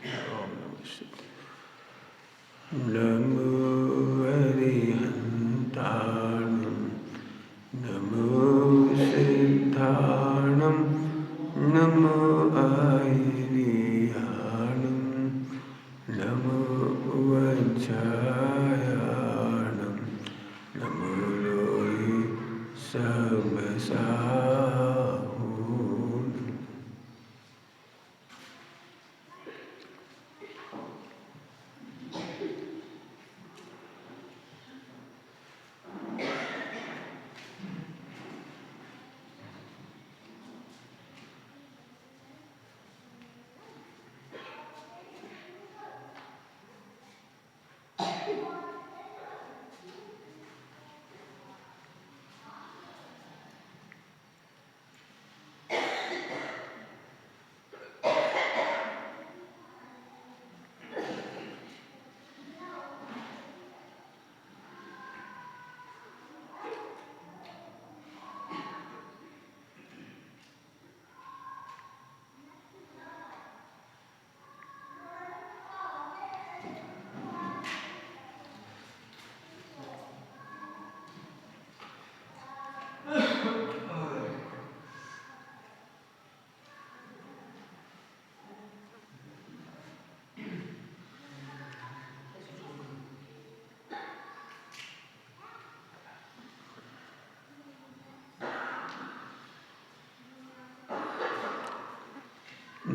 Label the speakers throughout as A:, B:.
A: ओम नमः शिवाय। नमो अरिहन्ताणं नमो सिद्धाणं नमो आयर्याणं नमो वज्रायाणं नमो लोहि सहस्राहून्।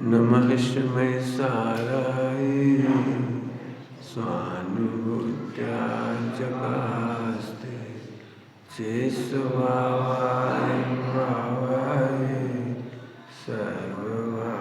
A: नमः शिवसाराय स्वानुभूत्याजकास्ते चेष्टभावाय भावाय सर्वभावान्तरच्चे।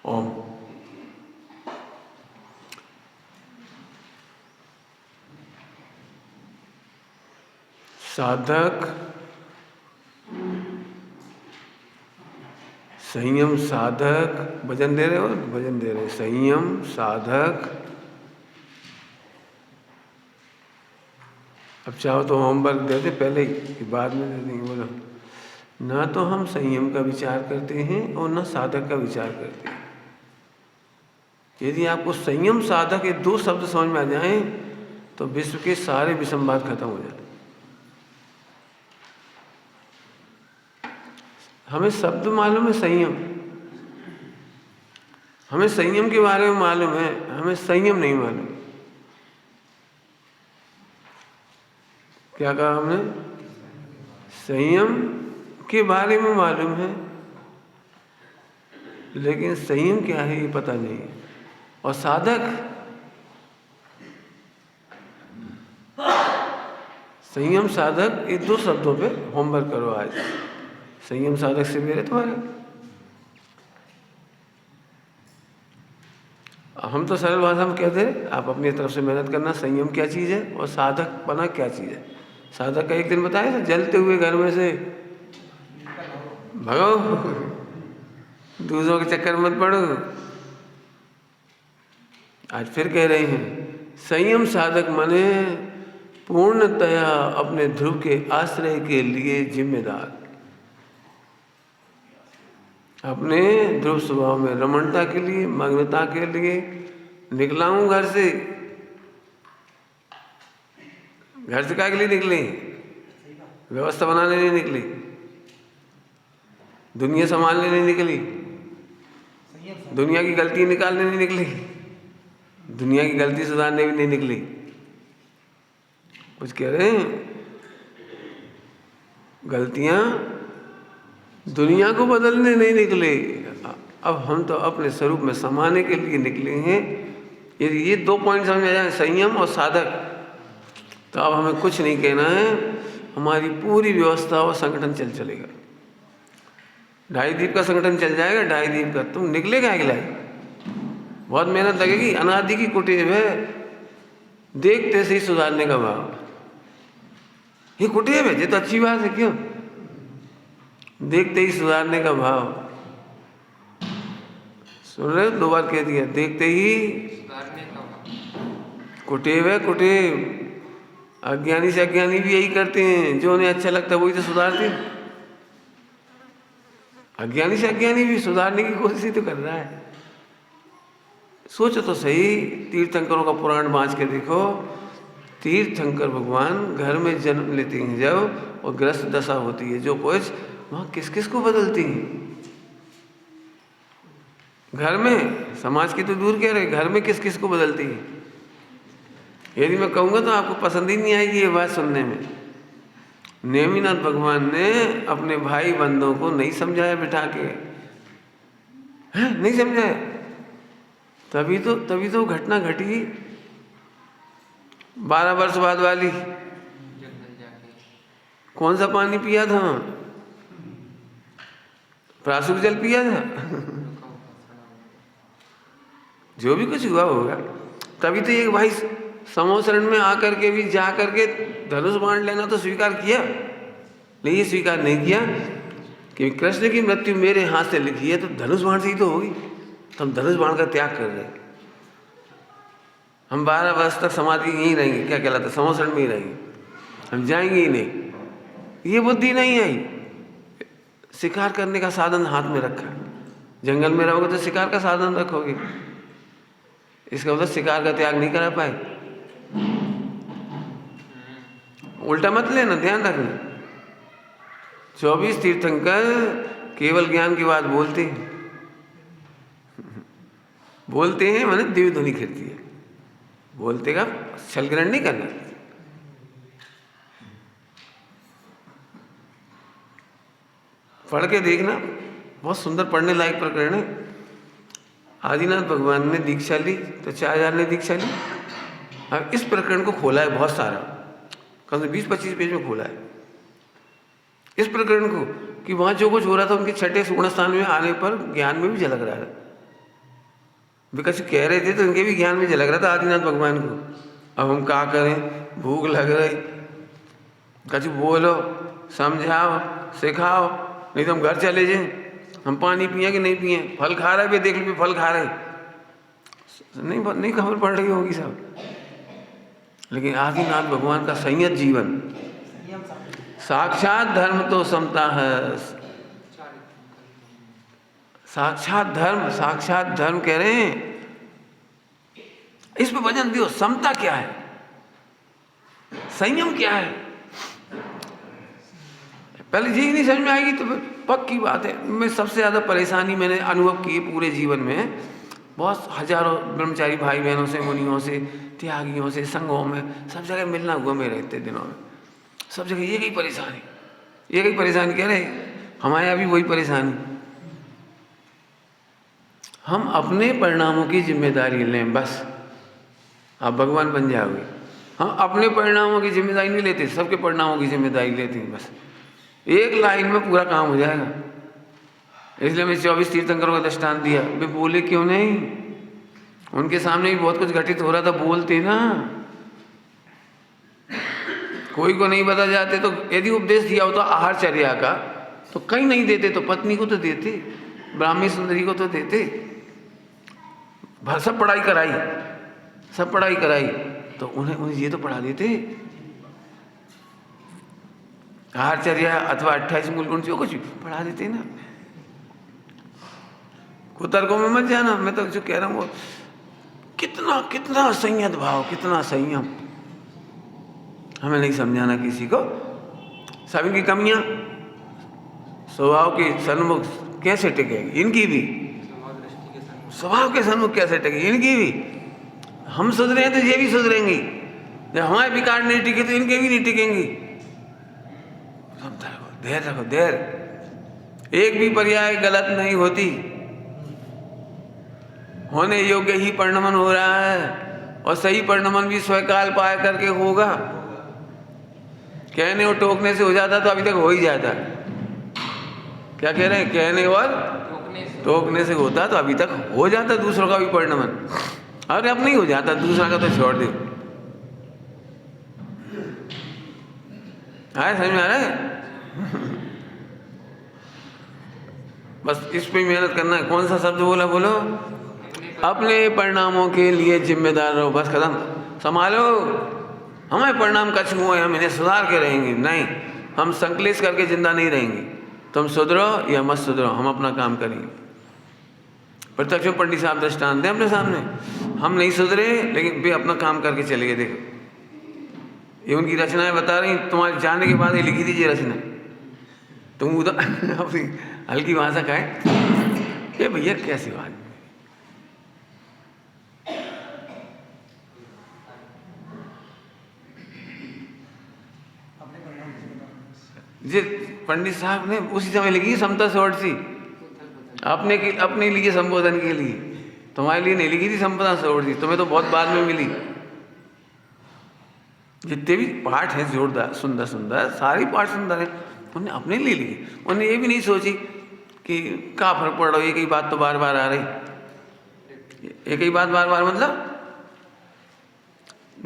A: ओम। साधक संयम साधक भजन दे रहे हो, भजन दे रहे संयम साधक। अब चाहो तो होमवर्क दे दे पहले ही, बाद में दे देंगे। बोलो ना तो हम संयम का विचार करते हैं और ना साधक का विचार करते हैं। यदि आपको संयम साधक ये दो शब्द समझ में आ जाएं तो विश्व के सारे विसंवाद खत्म हो जाते। हमें शब्द मालूम है संयम, हमें संयम के बारे में मालूम है, हमें संयम नहीं मालूम। क्या कहा हमने? संयम के बारे में मालूम है लेकिन संयम क्या है ये पता नहीं है। और साधक संयम साधक ये दो शब्दों पे होमवर्क करो आज। संयम साधक से मेरे तुम्हारे। हम तो सरल भाषा में कहते हैं आप अपनी तरफ से मेहनत करना। संयम क्या चीज़ है और साधक बना क्या चीज़ है। साधक का एक दिन बताया था, जलते हुए घर में से भगो, दूसरों के चक्कर मत पड़ो। आज फिर कह रहे हैं संयम साधक माने पूर्णतया अपने ध्रुव के आश्रय के लिए जिम्मेदार, अपने ध्रुव स्वभाव में रमणता के लिए, मग्नता के लिए निकला हूं घर से। घर से क्या के लिए निकले? व्यवस्था बनाने नहीं निकली, दुनिया संभालने नहीं निकली, दुनिया की गलती निकालने नहीं निकली, दुनिया की गलती सुधारने भी नहीं निकली। कुछ कह रहे हैं गलतियां दुनिया को बदलने नहीं निकले। अब हम तो अपने स्वरूप में समाने के लिए निकले हैं। यदि ये दो पॉइंट समझ में आ जाए, संयम और साधक, तो अब हमें कुछ नहीं कहना है। हमारी पूरी व्यवस्था और संगठन चलेगा। ढाई द्वीप का संगठन चल जाएगा। ढाई द्वीप का तुम निकलेगा अगला, बहुत मेहनत लगेगी। अनादि की कुटीर है, देखते से ही सुधारने का भाव। ये कुटिया है, ये तो अच्छी बात है, क्यों? देखते ही सुधारने का भाव। सुन रहे हो? 2 बार कह दिया, देखते ही
B: सुधारने का भाव।
A: कुटेव है, कुटेव। अज्ञानी से अज्ञानी भी यही करते हैं, जो उन्हें अच्छा लगता है वही तो सुधारते हैं। अज्ञानी से अज्ञानी भी सुधारने की कोशिश ही तो कर रहा है। सोचो तो सही, तीर्थंकरों का पुराण बाँच के देखो। तीर्थंकर भगवान घर में जन्म लेते हैं जब, और ग्रस्त दशा होती है जो कुछ, वहाँ किस किस को बदलती हैं? घर में, समाज की तो दूर कह रहे, घर में किस किस को बदलती है? यदि मैं कहूँगा तो आपको पसंद ही नहीं आएगी ये बात सुनने में। नेमिनाथ भगवान ने अपने भाई बंधुओं को नहीं समझाया बिठा के, हैं? नहीं समझाया। तभी तो घटना घटी 12 वर्ष बाद वाली। कौन सा पानी पिया था? प्रासुक जल पिया था। जो भी कुछ हुआ होगा। तभी तो एक भाई समोसरण में आकर के भी जा करके धनुष बाण लेना तो स्वीकार किया, नहीं ये स्वीकार नहीं किया कि कृष्ण की मृत्यु मेरे हाथ से लिखी है, तो धनुष बाण से ही तो होगी। तो हम धनुष बाण का त्याग कर रहे हैं। हम 12 वर्ष तक समाधि यहीं रहेंगे, क्या कहलाता, समोसरण में ही रहेंगे, हम जाएंगे ही नहीं। ये बुद्धि नहीं आई। शिकार करने का साधन हाथ में रखा। जंगल में रहोगे तो शिकार का साधन रखोगे, इसका मतलब शिकार का त्याग नहीं करा पाए। उल्टा मत लेना, ध्यान रखना। 24 तीर्थंकर केवल ज्ञान की बात बोलते हैं। बोलते हैं माने दिव्य ध्वनि खिलती है, बोलते का छल ग्रहण नहीं करना। पढ़ के देखना, बहुत सुंदर पढ़ने लायक प्रकरण है। आदिनाथ भगवान ने दीक्षा ली तो 4000 ने दीक्षा ली। अब इस प्रकरण को खोला है बहुत सारा, कम से 20-25 पेज में खोला है इस प्रकरण को, कि वहाँ जो कुछ हो रहा था उनके छठे सुवर्ण स्थान में आने पर ज्ञान में भी झलक रहा था। विकस कह रहे थे तो उनके भी ज्ञान में झलक रहा था आदिनाथ भगवान को। अब हम क्या करें, भूख लग रही, कछु बोलो, समझाओ, सिखाओ, नहीं तो हम घर चले जाएं। हम पानी पिए कि नहीं पिए, फल खा रहे भी, देख लो फल खा रहे, नहीं खबर पड़ रही होगी सब। लेकिन आदिनाथ भगवान का संयत जीवन, साक्षात धर्म तो समता है। साक्षात धर्म कह रहे हैं। इस पे वजन दियो, समता क्या है, संयम क्या है। पहले यही नहीं समझ में आएगी तो पक्की बात है। मैं सबसे ज़्यादा परेशानी मैंने अनुभव की पूरे जीवन में, बहुत हजारों ब्रह्मचारी भाई बहनों से, मुनियों से, त्यागियों से, संघों में, सब जगह मिलना हुआ मेरे इतने दिनों में। सब जगह ये कई परेशानी कह रहे, हमारे यहाँ भी वही परेशानी। हम अपने परिणामों की जिम्मेदारी लें, बस आप भगवान बन जाओगे। हम अपने परिणामों की जिम्मेदारी नहीं लेते, सबके परिणामों की जिम्मेदारी लेते हैं। बस एक लाइन में पूरा काम हो जाएगा। इसलिए मैं 24 तीर्थंकरों का दृष्टांत दिया। वे बोले क्यों नहीं, उनके सामने भी बहुत कुछ घटित हो रहा था, बोलते ना। कोई को नहीं बता जाते तो यदि उपदेश दिया होता आहारचर्या का तो कहीं नहीं देते, तो पत्नी को तो देते, ब्राह्मी सुंदरी को तो देते। सब पढ़ाई कराई तो उन्हें ये तो पढ़ा देते। आहारचर्या अथवा 28 मूल गुण जो कुछ पढ़ा देते ना। कुतर्कों में मत जाना। मैं तो जो कह रहा हूँ वो कितना संयत भाव, कितना संयम। हमें नहीं समझाना किसी को। सभी की कमियां स्वभाव के सन्मुख कैसे टिकेगी, इनकी भी स्वभाव के सन्मुख कैसे टिकेगी, इनकी भी। हम सुधरे हैं तो ये भी सुधरेंगी। जब हमारे विकार नहीं टिके तो इनके भी नहीं टिकेंगी। धैर्य रखो, धैर्य। एक भी पर्याय गलत नहीं होती, होने योग्य ही परिणमन हो रहा है, और सही परिणमन भी स्वकाल पाए करके होगा। कहने और टोकने से हो जाता तो अभी तक हो ही जाता। क्या कह रहे हैं, कहने और टोकने से होता तो अभी तक हो जाता दूसरों का भी परिणमन। अरे अब नहीं हो जाता, दूसरा का तो छोड़ दो। समझ में आ रहा है? बस इस पे मेहनत करना है। कौन सा शब्द बोला? बोलो, अपने परिणामों के लिए जिम्मेदार रहो। बस खत्म, संभालो। हमें परिणाम कछ हुए, हम इन्हें सुधार के रहेंगे। नहीं, हम संकलेश करके जिंदा नहीं रहेंगे। तुम सुधरो या मत सुधरो, हम अपना काम करेंगे। प्रत्यक्ष में पंडित साहब दृष्टांत हैं अपने सामने। हम नहीं सुधरे, लेकिन वे अपना काम करके चले गए। देखो, ये उनकी रचनाएं बता रही, तुम्हारे जाने के बाद ये लिखी थी ये रचना। तुम उधर अपनी हल्की भाषा का है, ये भैया कैसी बात। जी पंडित साहब ने उसी समय लिखी समता सोट सी, अपने लिए संबोधन के लिए। तुम्हारे लिए नहीं लिखी थी संपदा सोट सी, तुम्हें तो बहुत बाद में मिली। जितने भी पाठ हैं जोरदार, सुंदर सुंदर, सारी पाठ सुंदर है, उन्हें अपने लिए लिखी। उन्हें ये भी नहीं सोची कि क्या फर्क पड़ रहा है, एक ही बात तो बार बार आ रही। एक ही बात बार बार मतलब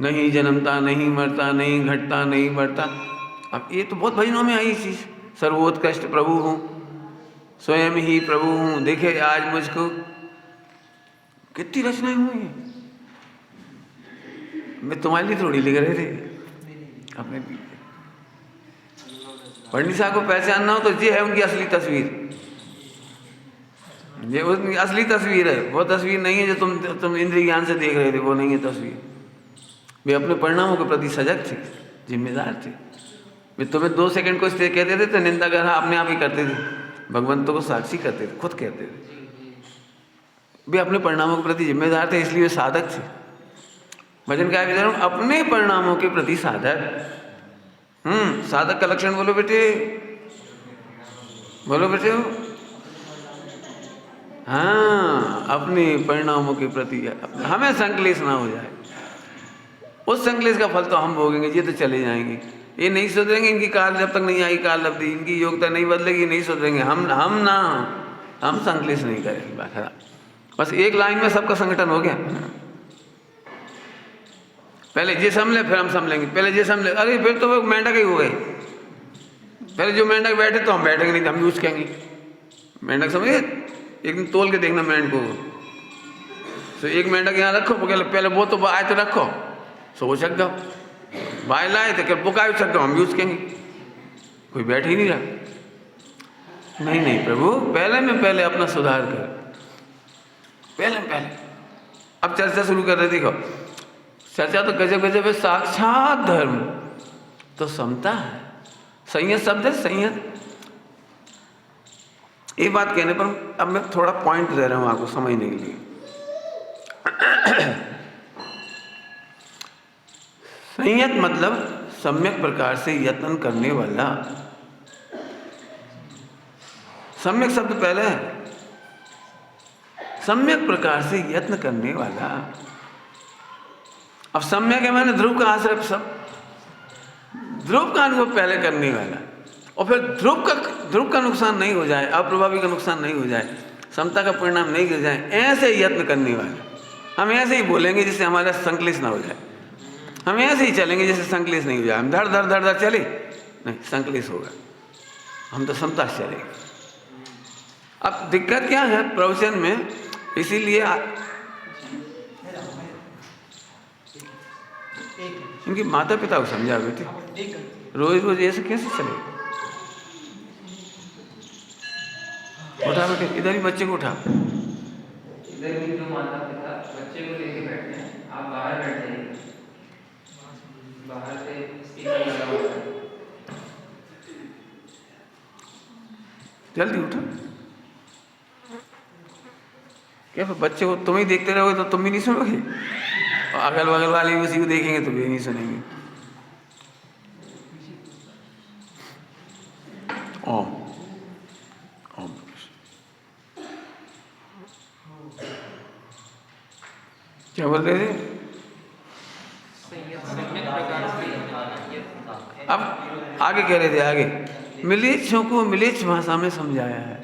A: नहीं जन्मता, नहीं मरता, नहीं घटता, नहीं बढ़ता। अब ये तो बहुत भजनों में आई चीज। सर्वोत्कृष्ट प्रभु हूँ, स्वयं ही प्रभु हूँ, देखे आज मुझको। कितनी रचनाएं हुई हैं। मैं तुम्हारे लिए थोड़ी लिख रहे थे, अपने लिए। पंडित साहब को पहचानना हो तो ये है उनकी असली तस्वीर। ये उनकी असली तस्वीर है, वो तस्वीर नहीं है जो तुम इंद्रिय ज्ञान से देख रहे थे, वो नहीं है तस्वीर। वे अपने परिणामों के प्रति सजग थे, जिम्मेदार थे। वे तुम्हें 2 सेकंड को इसलिए कहते थे तो निंदा करना अपने आप ही करते थे, भगवंतों को साक्षी करते थे, खुद कहते थे। वे अपने परिणामों के प्रति जिम्मेदार थे, इसलिए वे साधक थे। भजन क्या विचार, अपने परिणामों के प्रति साधक। साधक का लक्षण बोलो बेटे, बोलो बेटे। हाँ, अपने परिणामों के प्रति हमें संकलेश ना हो जाए। उस संकलेश का फल तो हम भोगेंगे, ये तो चले जाएंगे। ये नहीं सुधरेंगे, इनकी काल जब तक नहीं आई काल लब्धि, इनकी योग्यता नहीं बदलेगी, नहीं सुधरेंगे। हम संकलेश नहीं करेंगे। बात बस एक लाइन में सबका संगठन हो गया। पहले ये समझे, फिर हम समझेंगे। पहले ये समझे, अरे फिर तो वो मेंढक ही हो गए। पहले जो मेंढक बैठे तो हम बैठेंगे नहीं, हम यूज कहेंगे मेंढक। समझे, एक दिन तोल के देखना मेंढक को। तो एक मेंढक यहाँ रखो, पहले वो तो आए तो रखो, सो वो छक जाओ। भाई लाए थे, बुका भी छक जाओ, हम यूज कहेंगे। कोई बैठ ही नहीं रहा। नहीं प्रभु, पहले अपना सुधार कर। पहले अब चर्चा शुरू कर रहे। देखो, चर्चा तो गजब है। साक्षात धर्म तो समता है। संयत शब्द है, संयत। ये बात कहने पर अब मैं थोड़ा पॉइंट दे रहा हूं आपको समझने के लिए। संयत मतलब सम्यक प्रकार से यत्न करने वाला। सम्यक शब्द पहले है, सम्यक प्रकार से यत्न करने वाला। अब सम्यक है मैंने ध्रुव का आश्रय, सब ध्रुव का अनुभव पहले करने वाला, और फिर ध्रुव का नुकसान नहीं हो जाए, अप्रभावी का नुकसान नहीं हो जाए, समता का परिणाम नहीं गिर जाए, ऐसे यत्न करने वाला। हम ऐसे ही बोलेंगे जिससे हमारा संकलेश ना हो जाए। हम ऐसे ही चलेंगे जिससे संकलेश नहीं हो जाए। हम धड़ चले, नहीं संकलेश होगा। हम तो समता से चलेंगे। अब दिक्कत क्या है प्रवचन में, इसीलिए इनके माता पिता को समझा बेटे, रोज ऐसे कैसे चले। उठा बेटे, इधर ही बच्चे को उठा।
B: इधर भी जो माता पिता बच्चे को लेके बैठे हैं, आप बाहर बैठ जाइए। बाहर से स्पीकर लगा हुआ है।
A: जल्दी उठो। क्या बच्चे को तुम ही देखते रहोगे तो तुम भी नहीं सुनोगे, और अगल बगल वाले भी उसी को देखेंगे तो भी नहीं सुनेंगे। ओम ओम। क्या बोल रहे थे? अब आगे कह रहे थे, आगे मिलेच्छों को मिलेच्छ भाषा में समझाया है।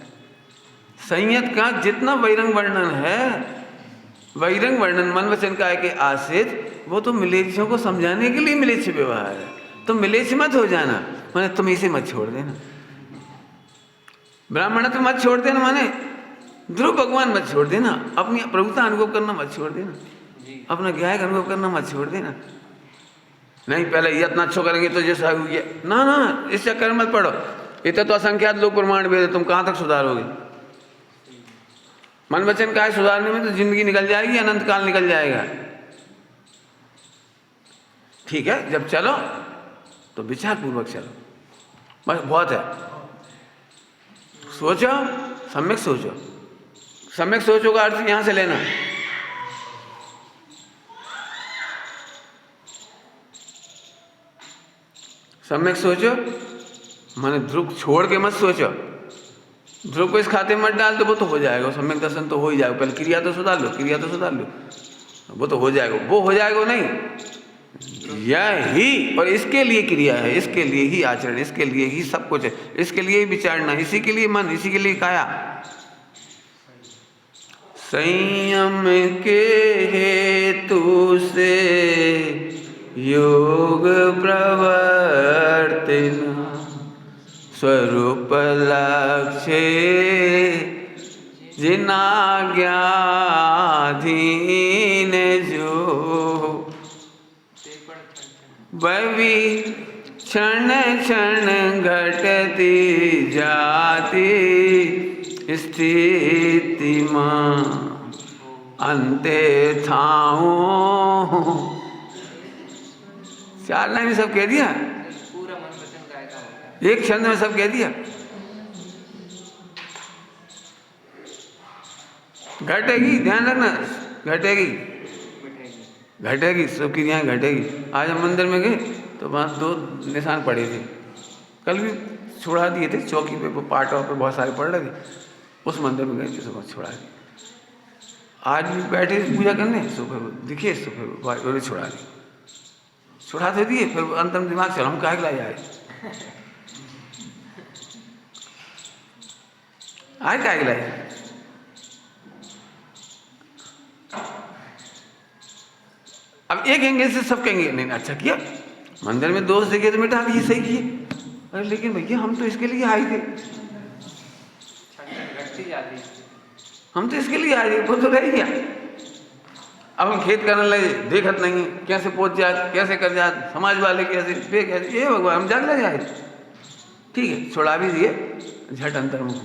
A: संयत का जितना वैरंग वर्णन है, वैरंग वर्णन मन वचन काय के आश्रित, वो तो मिलेच्छों को समझाने के लिए मिलेच्छ व्यवहार है। तुम मिले से मत हो जाना, माने तुम इसे मत छोड़ देना, ब्राह्मण तो मत छोड़ देना, माने ध्रुव भगवान मत छोड़ देना, अपनी प्रभुता अनुभव करना मत छोड़ देना, अपना ज्ञान अनुभव करना मत छोड़ देना। नहीं पहले यत्न अच्छो करेंगे तो जैसा हुआ ना ना, इस चक्कर मत पड़ो। इतना तो असंख्यात लोग प्रमाण वेद है, तुम कहाँ तक सुधारोगे? मन वचन का सुधारने में तो जिंदगी निकल जाएगी, अनंत काल निकल जाएगा। ठीक है, जब चलो तो विचार पूर्वक चलो, बस बहुत है। सोचो, सम्यक सोचो। सम्यक सोचो का अर्थ यहां से लेना, सम्यक सोचो माने ध्रुव छोड़ के मत सोचो। ध्रुव को इस खाते में मत डाल दो, वो तो हो जाएगा, सम्यक दर्शन तो हो ही जाएगा। पहले क्रिया तो सुधार लो, क्रिया तो सुधार लो, वो तो हो जाएगा। वो हो जाएगा नहीं, यह ही, और इसके लिए क्रिया है, इसके लिए ही आचरण, इसके लिए ही सब कुछ है, इसके लिए ही विचारना, इसी के लिए मन, इसी के लिए काया। संयम के हेतु से योग प्रवर्तिना स्वरूप लक्ष्य जिनाज्ञाधीन जो वही क्षण क्षण घटती जाती स्थिति मां अंते थाऊं। 4 लाइन सब कह दिया,
B: पूरा मन वचन काया का होता
A: एक क्षण में सब कह दिया। घटेगी, ध्यान रखना, घटेगी घटेगी, सब क्रियाएं घटेगी। आज हम मंदिर में गए तो वहाँ 2 निशान पड़े थे, कल भी छुड़ा दिए थे, चौकी पे पाटों पे बहुत सारे पड़ रहे थे, उस मंदिर में गए थे, सुबह छुड़ा दिए। आज भी बैठे पूजा करने, सुबह दिखे, सुबह छुड़ा दिए, छुड़ा तो दिए, फिर अंतर में दिमाग चलो हम काहे ला जाए, आए काहे ला जाए। अब एक एंगल से सब कहेंगे नहीं अच्छा किया, मंदिर में दोष देखे तो मिटा दिए, सही किए। अरे लेकिन भैया हम तो इसके लिए आए थे, हम तो इसके लिए आए थे, वो तो रह गया। अब हम खेत करने लगे, देखत नहीं कैसे पहुंच जाए, कैसे कर जाए, समाज वाले कैसे बे कैसे, ये भगवान हम जाग लगे आए। ठीक है, छोड़ा भी दिए, झट अंतर्मुख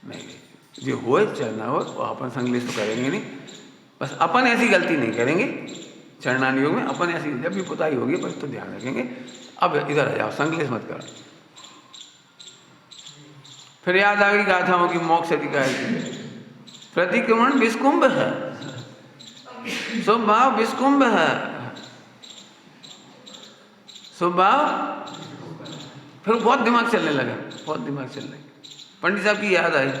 A: नहीं, जो हो चाहे ना हो, अपन संगलेश तो करेंगे नहीं, बस अपन ऐसी गलती नहीं करेंगे। चरणान योग में अपन ऐसी जब भी पुताई होगी बस तो ध्यान रखेंगे। अब इधर आ जाओ, संगलेश मत करो। फिर याद आ गई गाथाओं की मोक्ष अधिकार की। प्रतिक्रमण विस्कुंभ है, स्वभाव विस्कुंभ है, स्वभाव। फिर बहुत दिमाग चलने लगा, बहुत दिमाग चलने लगा। पंडित साहब की याद आई,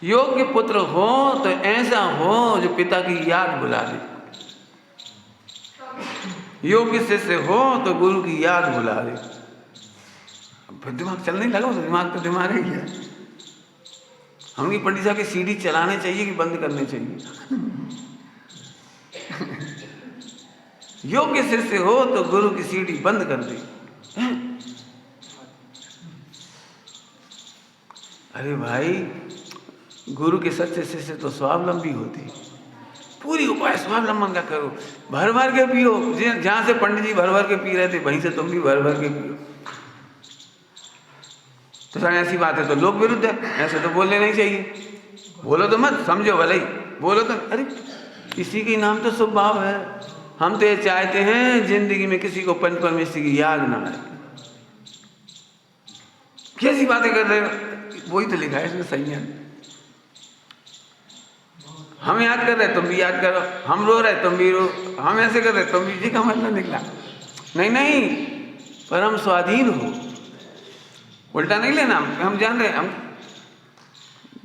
A: योग्य पुत्र हो तो ऐसा हो जो पिता की याद बुला दे, योग्य शिष्य हो तो गुरु की याद बुला दे। फिर दिमाग चलने लगा, तो दिमाग ही है। हमकी पंडित साहब की सीढ़ी चलाने चाहिए कि बंद करने चाहिए? योग्य शिष्य हो तो गुरु की सीढ़ी बंद कर दे। अरे भाई, गुरु के सच्चे शिष्य तो स्वावलंबी होते, पूरी उपाय स्वावलंबन का करो, भर भर के पियो। जहां से पंडित जी भर भर के पी रहे थे वहीं से तुम भी भर भर के पियो। तो सर ऐसी बात है तो लोग विरुद्ध है, ऐसे तो बोलने नहीं चाहिए। बोलो तो मत, समझो भले ही बोलो तो, अरे किसी के नाम तो स्वभाव है। हम तो ये चाहते हैं जिंदगी में किसी को पंच परमेश्वर की याद ना आए। कैसी बातें कर रहे हो? वही तो लिखा है इसमें, सही है। हम याद कर रहे तुम भी याद करो, हम रो रहे तुम भी रो, हम ऐसे कर रहे तुम भी, जी का मतलब निकला। नहीं नहीं, पर हम स्वाधीन हो, उल्टा नहीं लेना। हम जान रहे, हम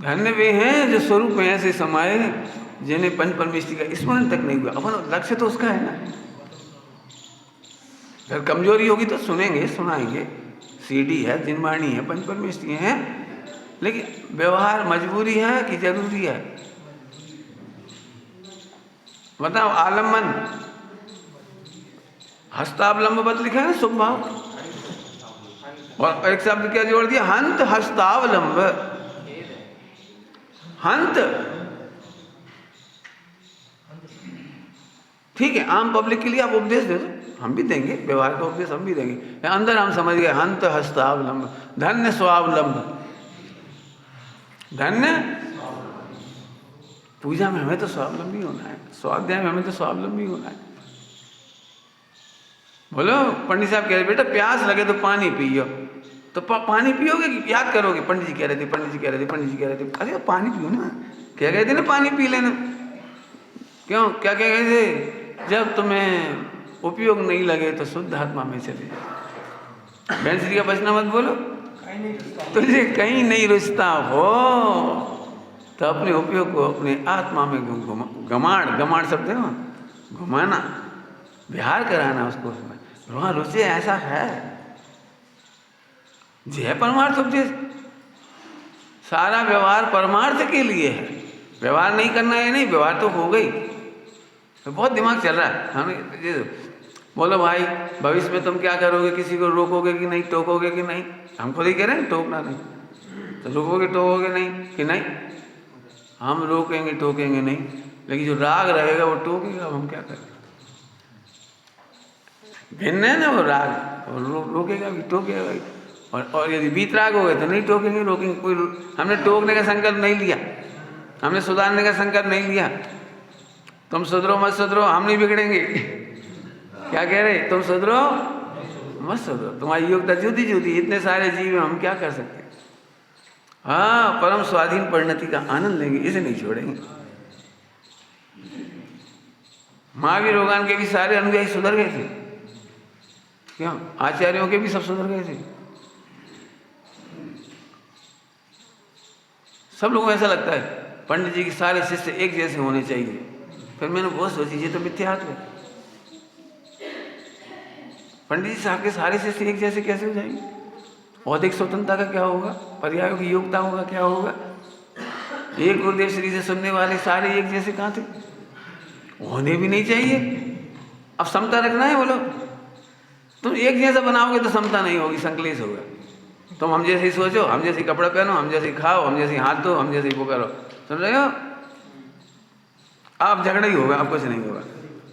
A: धन्य वे हैं जो स्वरूप में ऐसे समाये जिन्हें पंच परमेश्वर का स्मरण तक नहीं हुआ। अपन लक्ष्य तो उसका है ना। अगर कमजोरी होगी तो सुनेंगे, सुनाएंगे, सीढ़ी है, जिनवाणी है, पंच परमेश्वर है, लेकिन व्यवहार मजबूरी है कि जरूरी है? बताओ। आलम्बन हस्तावलंबवत लिखा है ना शुभ भाव, और एक शब्द क्या जोड़ दिया, हंत हस्तावलंब। हंत ठीक है, आम पब्लिक के लिए आप उपदेश दे दो, हम भी देंगे, व्यवहार का उपदेश हम भी देंगे। अंदर हम समझ गए हंत हस्तावलंब, धन्य स्वावलंब। धन्य पूजा में हमें तो स्वावलंबी होना है, स्वाध्याय में हमें तो स्वावलंबी होना है। बोलो, पंडित साहब कह रहे बेटा प्यास लगे तो पानी पियो, तो पानी पियोगे कि याद करोगे, पंडित जी कह रहे थे, पंडित जी कह रहे थे, पंडित जी कह रहे थे, अरे पानी पियो ना, कह रहे थे ना पानी पी लेना। क्यों, क्या कह रहे थे, जब तुम्हें उपयोग नहीं लगे तो शुद्ध आत्मा में चले जाओ। भैंसरी का बचना मत बोलो, तुझे कहीं नहीं रुचता हो तो अपने उपयोग को अपने आत्मा में गमाड़ शब्द है ना, घुमाना, विहार कराना उसको, वहाँ रुचि ऐसा है। जय परमार्थ उपदेश, सारा व्यवहार परमार्थ के लिए है, व्यवहार नहीं करना है नहीं, व्यवहार तो हो गई, तो बहुत दिमाग चल रहा है हमें। बोलो भाई भविष्य में तुम क्या करोगे, किसी को रोकोगे कि नहीं, टोकोगे कि नहीं, हम खुद ही कह रहे हैं टोकना नहीं, तो रोकोगे टोकोगे नहीं कि नहीं, हम रोकेंगे टोकेंगे नहीं, लेकिन जो राग रहेगा वो टोकेगा, हम क्या करें, भिन्न है ना वो राग, और रोकेगा भी टोकेगा भी। और यदि वीतराग हो गए तो नहीं टोकेंगे रोकेंगे, कोई हमने टोकने का संकल्प नहीं लिया, हमने सुधारने का संकल्प नहीं लिया। तुम सुधरो मत सुधरो, हम नहीं बिगड़ेंगे, क्या कह रहे, तुम सुधरो मत सुधरो, तुम्हारी योग्यता जुदी जुदी, इतने सारे जीव हम क्या कर सकते। हाँ, परम स्वाधीन परिणति का आनंद लेंगे, इसे नहीं छोड़ेंगे। महावीर भगवान के भी सारे अनुयायी सुधर गए थे, क्यों, आचार्यों के भी सब सुधर गए थे। सब लोगों को ऐसा लगता है पंडित जी के सारे शिष्य एक जैसे होने चाहिए, फिर मैंने बहुत सोची ये तो मिथ्यात्व है। पंडित जी साहब के सारे शिष्य एक जैसे कैसे हो जाएंगे, औधिक स्वतंत्रता का क्या होगा, पर्यायों की योग्यता होगा क्या होगा। एक गुरुदेव श्री से सुनने वाले सारे एक जैसे कहाँ थे, होने भी नहीं चाहिए। अब समता रखना है, बोलो तुम एक जैसा बनाओगे तो समता नहीं होगी, संकलेश होगा। तुम हम जैसे ही सोचो, हम जैसे कपड़ा पहनो, हम जैसे खाओ, हम जैसे हाथ धो, हम जैसे वो करो, समझ रहे हो, आप झगड़ा ही होगा, आप कुछ नहीं होगा।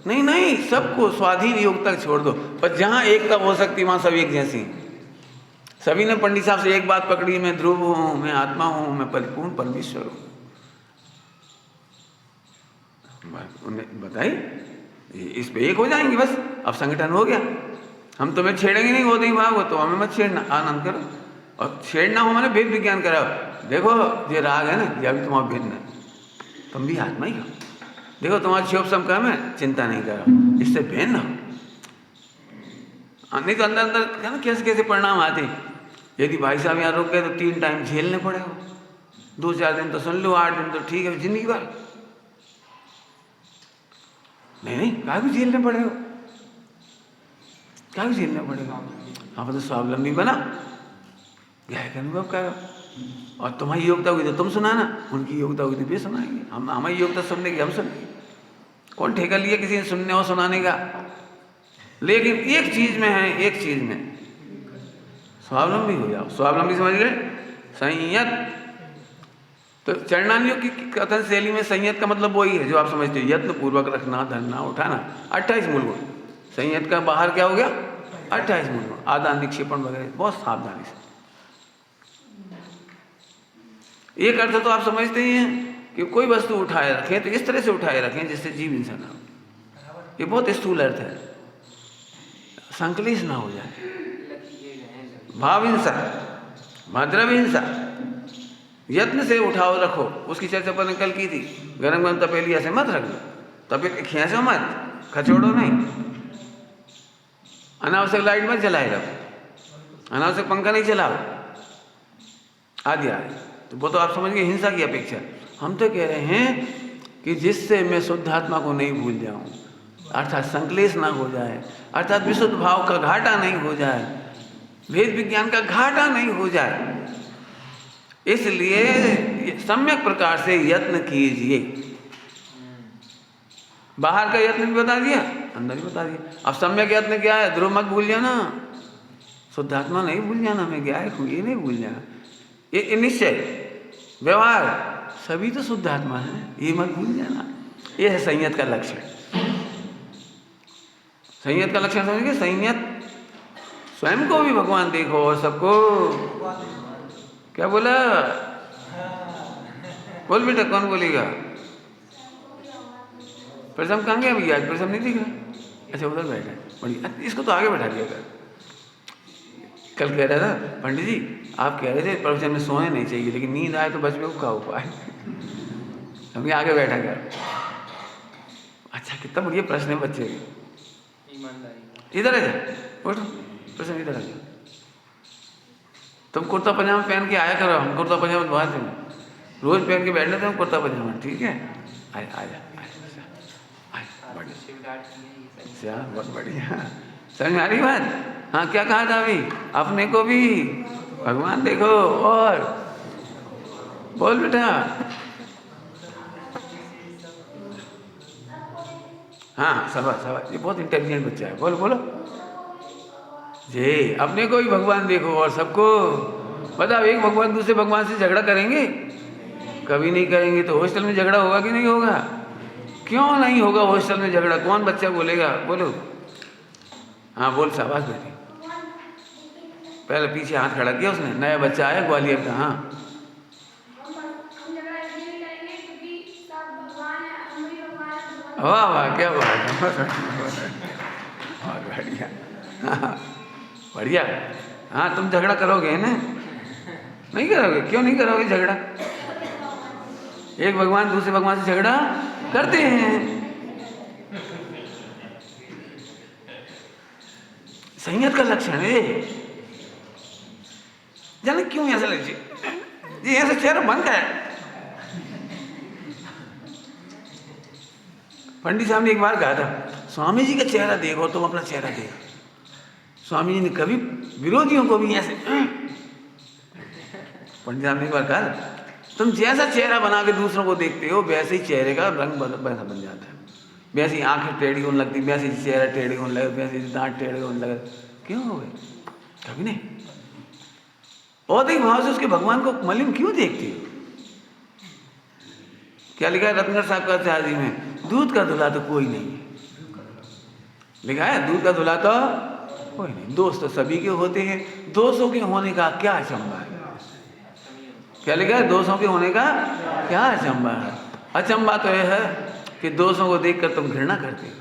A: नहीं नहीं, सबको स्वाधीन योग्यता छोड़ दो, पर जहाँ एकता हो सकती वहाँ सब एक जैसी। सभी ने पंडित साहब से एक बात पकड़ी, मैं ध्रुव हूँ, मैं आत्मा हूँ, मैं परिपूर्ण परमेश्वर हूँ। उन्हें बताई, इस पे एक हो जाएंगे बस, अब संगठन हो गया। हम तुम्हें छेड़ेंगे नहीं, वो नहीं भागो तो हमें मत छेड़ना, आनंद करो। और छेड़ना हो मैंने भेद विज्ञान कराओ, देखो ये राग है ना, ये अभी तुम्हारा भिन्न है, तुम भी आत्मा ही हो, देखो तुम्हारा क्षोभ सम कम है, चिंता नहीं करो, इससे भिन्न हो। नहीं तो अंदर अंदर है ना कैसे कैसे परिणाम आते। यदि भाई साहब यहाँ रुक गए तो 3 टाइम झेलने पड़ेगा, 2-4 दिन तो सुन लो, 8 दिन तो ठीक है, जिंदगी भर नहीं, क्या भी झेलने पड़ेगा, क्या भी झेलना पड़ेगा। आप तो स्वावलंबी बना, गहरा अनुभव करो, और तुम्हारी योग्यता हुई तो तुम सुनाना, उनकी योग्यता हुई तो वे सुनाएंगे, हम हमारी योग्यता सुनने की हम सुनेंगे। कौन ठेका लिया किसी ने सुनने और सुनाने का। लेकिन एक चीज में है, एक चीज में स्वावलंबी हो जाओ। स्वावलंबी समझ गए, संयत। तो चरणानियों की कथन शैली में संयत का मतलब वही है जो आप समझते हो, यत्न पूर्वक रखना, धरना, उठाना, 28 मूल गुण। संयत का बाहर क्या हो गया, 28 मूल गुण, आदान निक्षेपण वगैरह बहुत सावधानी से। एक अर्थ तो आप समझते ही हैं कि कोई वस्तु उठाए रखें तो इस तरह से उठाए रखें जिससे जीव हिंसा ना हो। ये बहुत स्थूल अर्थ है, संकलेश ना हो जाए, भाव हिंसा, द्रव्य हिंसा। यत्न से उठाओ रखो, उसकी चर्चा पर कल की थी। गरम गरम तपेलिया से मत रख दो, तपेलिया खींचो मत, खचोड़ो नहीं, अनावश्यक लाइट मत जलाए रखो, अनावश्यक पंखा नहीं चलाओ, आदि आदि। तो वो तो आप समझ गए हिंसा की अपेक्षा। हम तो कह रहे हैं कि जिससे मैं शुद्ध आत्मा को नहीं भूल जाऊं, अर्थात संकलेश ना हो जाए, अर्थात विशुद्ध भाव का घाटा नहीं हो जाए, भेद विज्ञान का घाटा नहीं हो जाए, इसलिए सम्यक प्रकार से यत्न कीजिए। बाहर का यत्न भी बता दिया, अंदर ही बता दिया। अब सम्यक यत्न क्या है? ध्रुव मत भूल जाना, शुद्धात्मा नहीं भूल जाना, मैं गायक हूँ ये नहीं भूल जाना। ये निश्चय व्यवहार सभी तो शुद्धात्मा है, ये मत भूल जाना। ये है संयत का लक्षण। संयत का लक्षण समझिए, संयत स्वयं को भी भगवान देखो और सबको। क्या बोला? बोल बेटा, कौन बोलेगा? प्रथम कहाँ गया भैया? आज प्रथम नहीं दिख रहा। अच्छा उधर बैठा है, बढ़िया। इसको तो आगे बैठा दिया कर। कल कह रहा था पंडित जी, आप कह रहे थे प्रवचन में सोने नहीं चाहिए, लेकिन नींद आए तो बच में का उपाय। अभी आगे बैठा कर। अच्छा कितना बढ़िया प्रश्न है बच्चे के। इधर आ जा, बैठो, प्रश्न इधर आ जा। तुम कुर्ता पजामा पहन के आया करो, हम कुर्ता पजामा धोआ देंगे, रोज पहन के बैठ लेते हैं कुर्ता पजामा, ठीक है? आ जा, बढ़िया, बहुत बढ़िया। समझ आ रही बात? हाँ, क्या कहा था अभी? अपने को भी भगवान देखो और बोल बेटा। हाँ शाबाश, ये बहुत इंटेलिजेंट बच्चा है। बोलो बोलो जी, अपने को भी भगवान देखो और सबको। बताओ, एक भगवान दूसरे भगवान से झगड़ा करेंगे? कभी नहीं करेंगे। तो हॉस्टल में झगड़ा होगा कि नहीं होगा? क्यों नहीं होगा हॉस्टल में झगड़ा? कौन बच्चा बोलेगा? बोलो। हाँ बोल, शाबाश बेटी। पहले पीछे हाथ खड़ा किया उसने। नया बच्चा आया ग्वालियर का। हाँ वाह वाह, क्या बात है, बहुत बढ़िया। हाँ बढ़िया। हाँ तुम झगड़ा करोगे ना? नहीं करोगे? क्यों नहीं करोगे झगड़ा? एक भगवान दूसरे भगवान से झगड़ा करते हैं। संयत का लक्षण है। जाने क्यों ऐसा लगे जी, ऐसा चेहरा बन गया। पंडित साहब ने एक बार कहा था, स्वामी जी का चेहरा देखो, तुम अपना चेहरा देखो। स्वामी जी ने कभी विरोधियों को भी ऐसे पंडित साहब ने एक बार कहा, तुम जैसा चेहरा बना के दूसरों को देखते हो, वैसे ही चेहरे का रंग बन जाता है। वैसी आंखें टेढ़ी होने लगती, वैसे चेहरा टेढ़ी होने लगे, वैसे दांत टेढ़े होने लगे। क्यों हो गए? कभी नहीं। और एक भाव से उसके भगवान को मलिन क्यों देखती हो? क्या लिखा है रत्नगर साहब का शादी में? दूध का धुला तो कोई नहीं है। लिखा है दूध का धुला तो कोई नहीं। दोस्त तो सभी के होते हैं, दोषों के होने का क्या अचंभा है? क्या लिखा है? दोषों के होने का क्या अचंभा है? अचंभा तो यह है कि दोषों को देखकर तुम घृणा करते हो,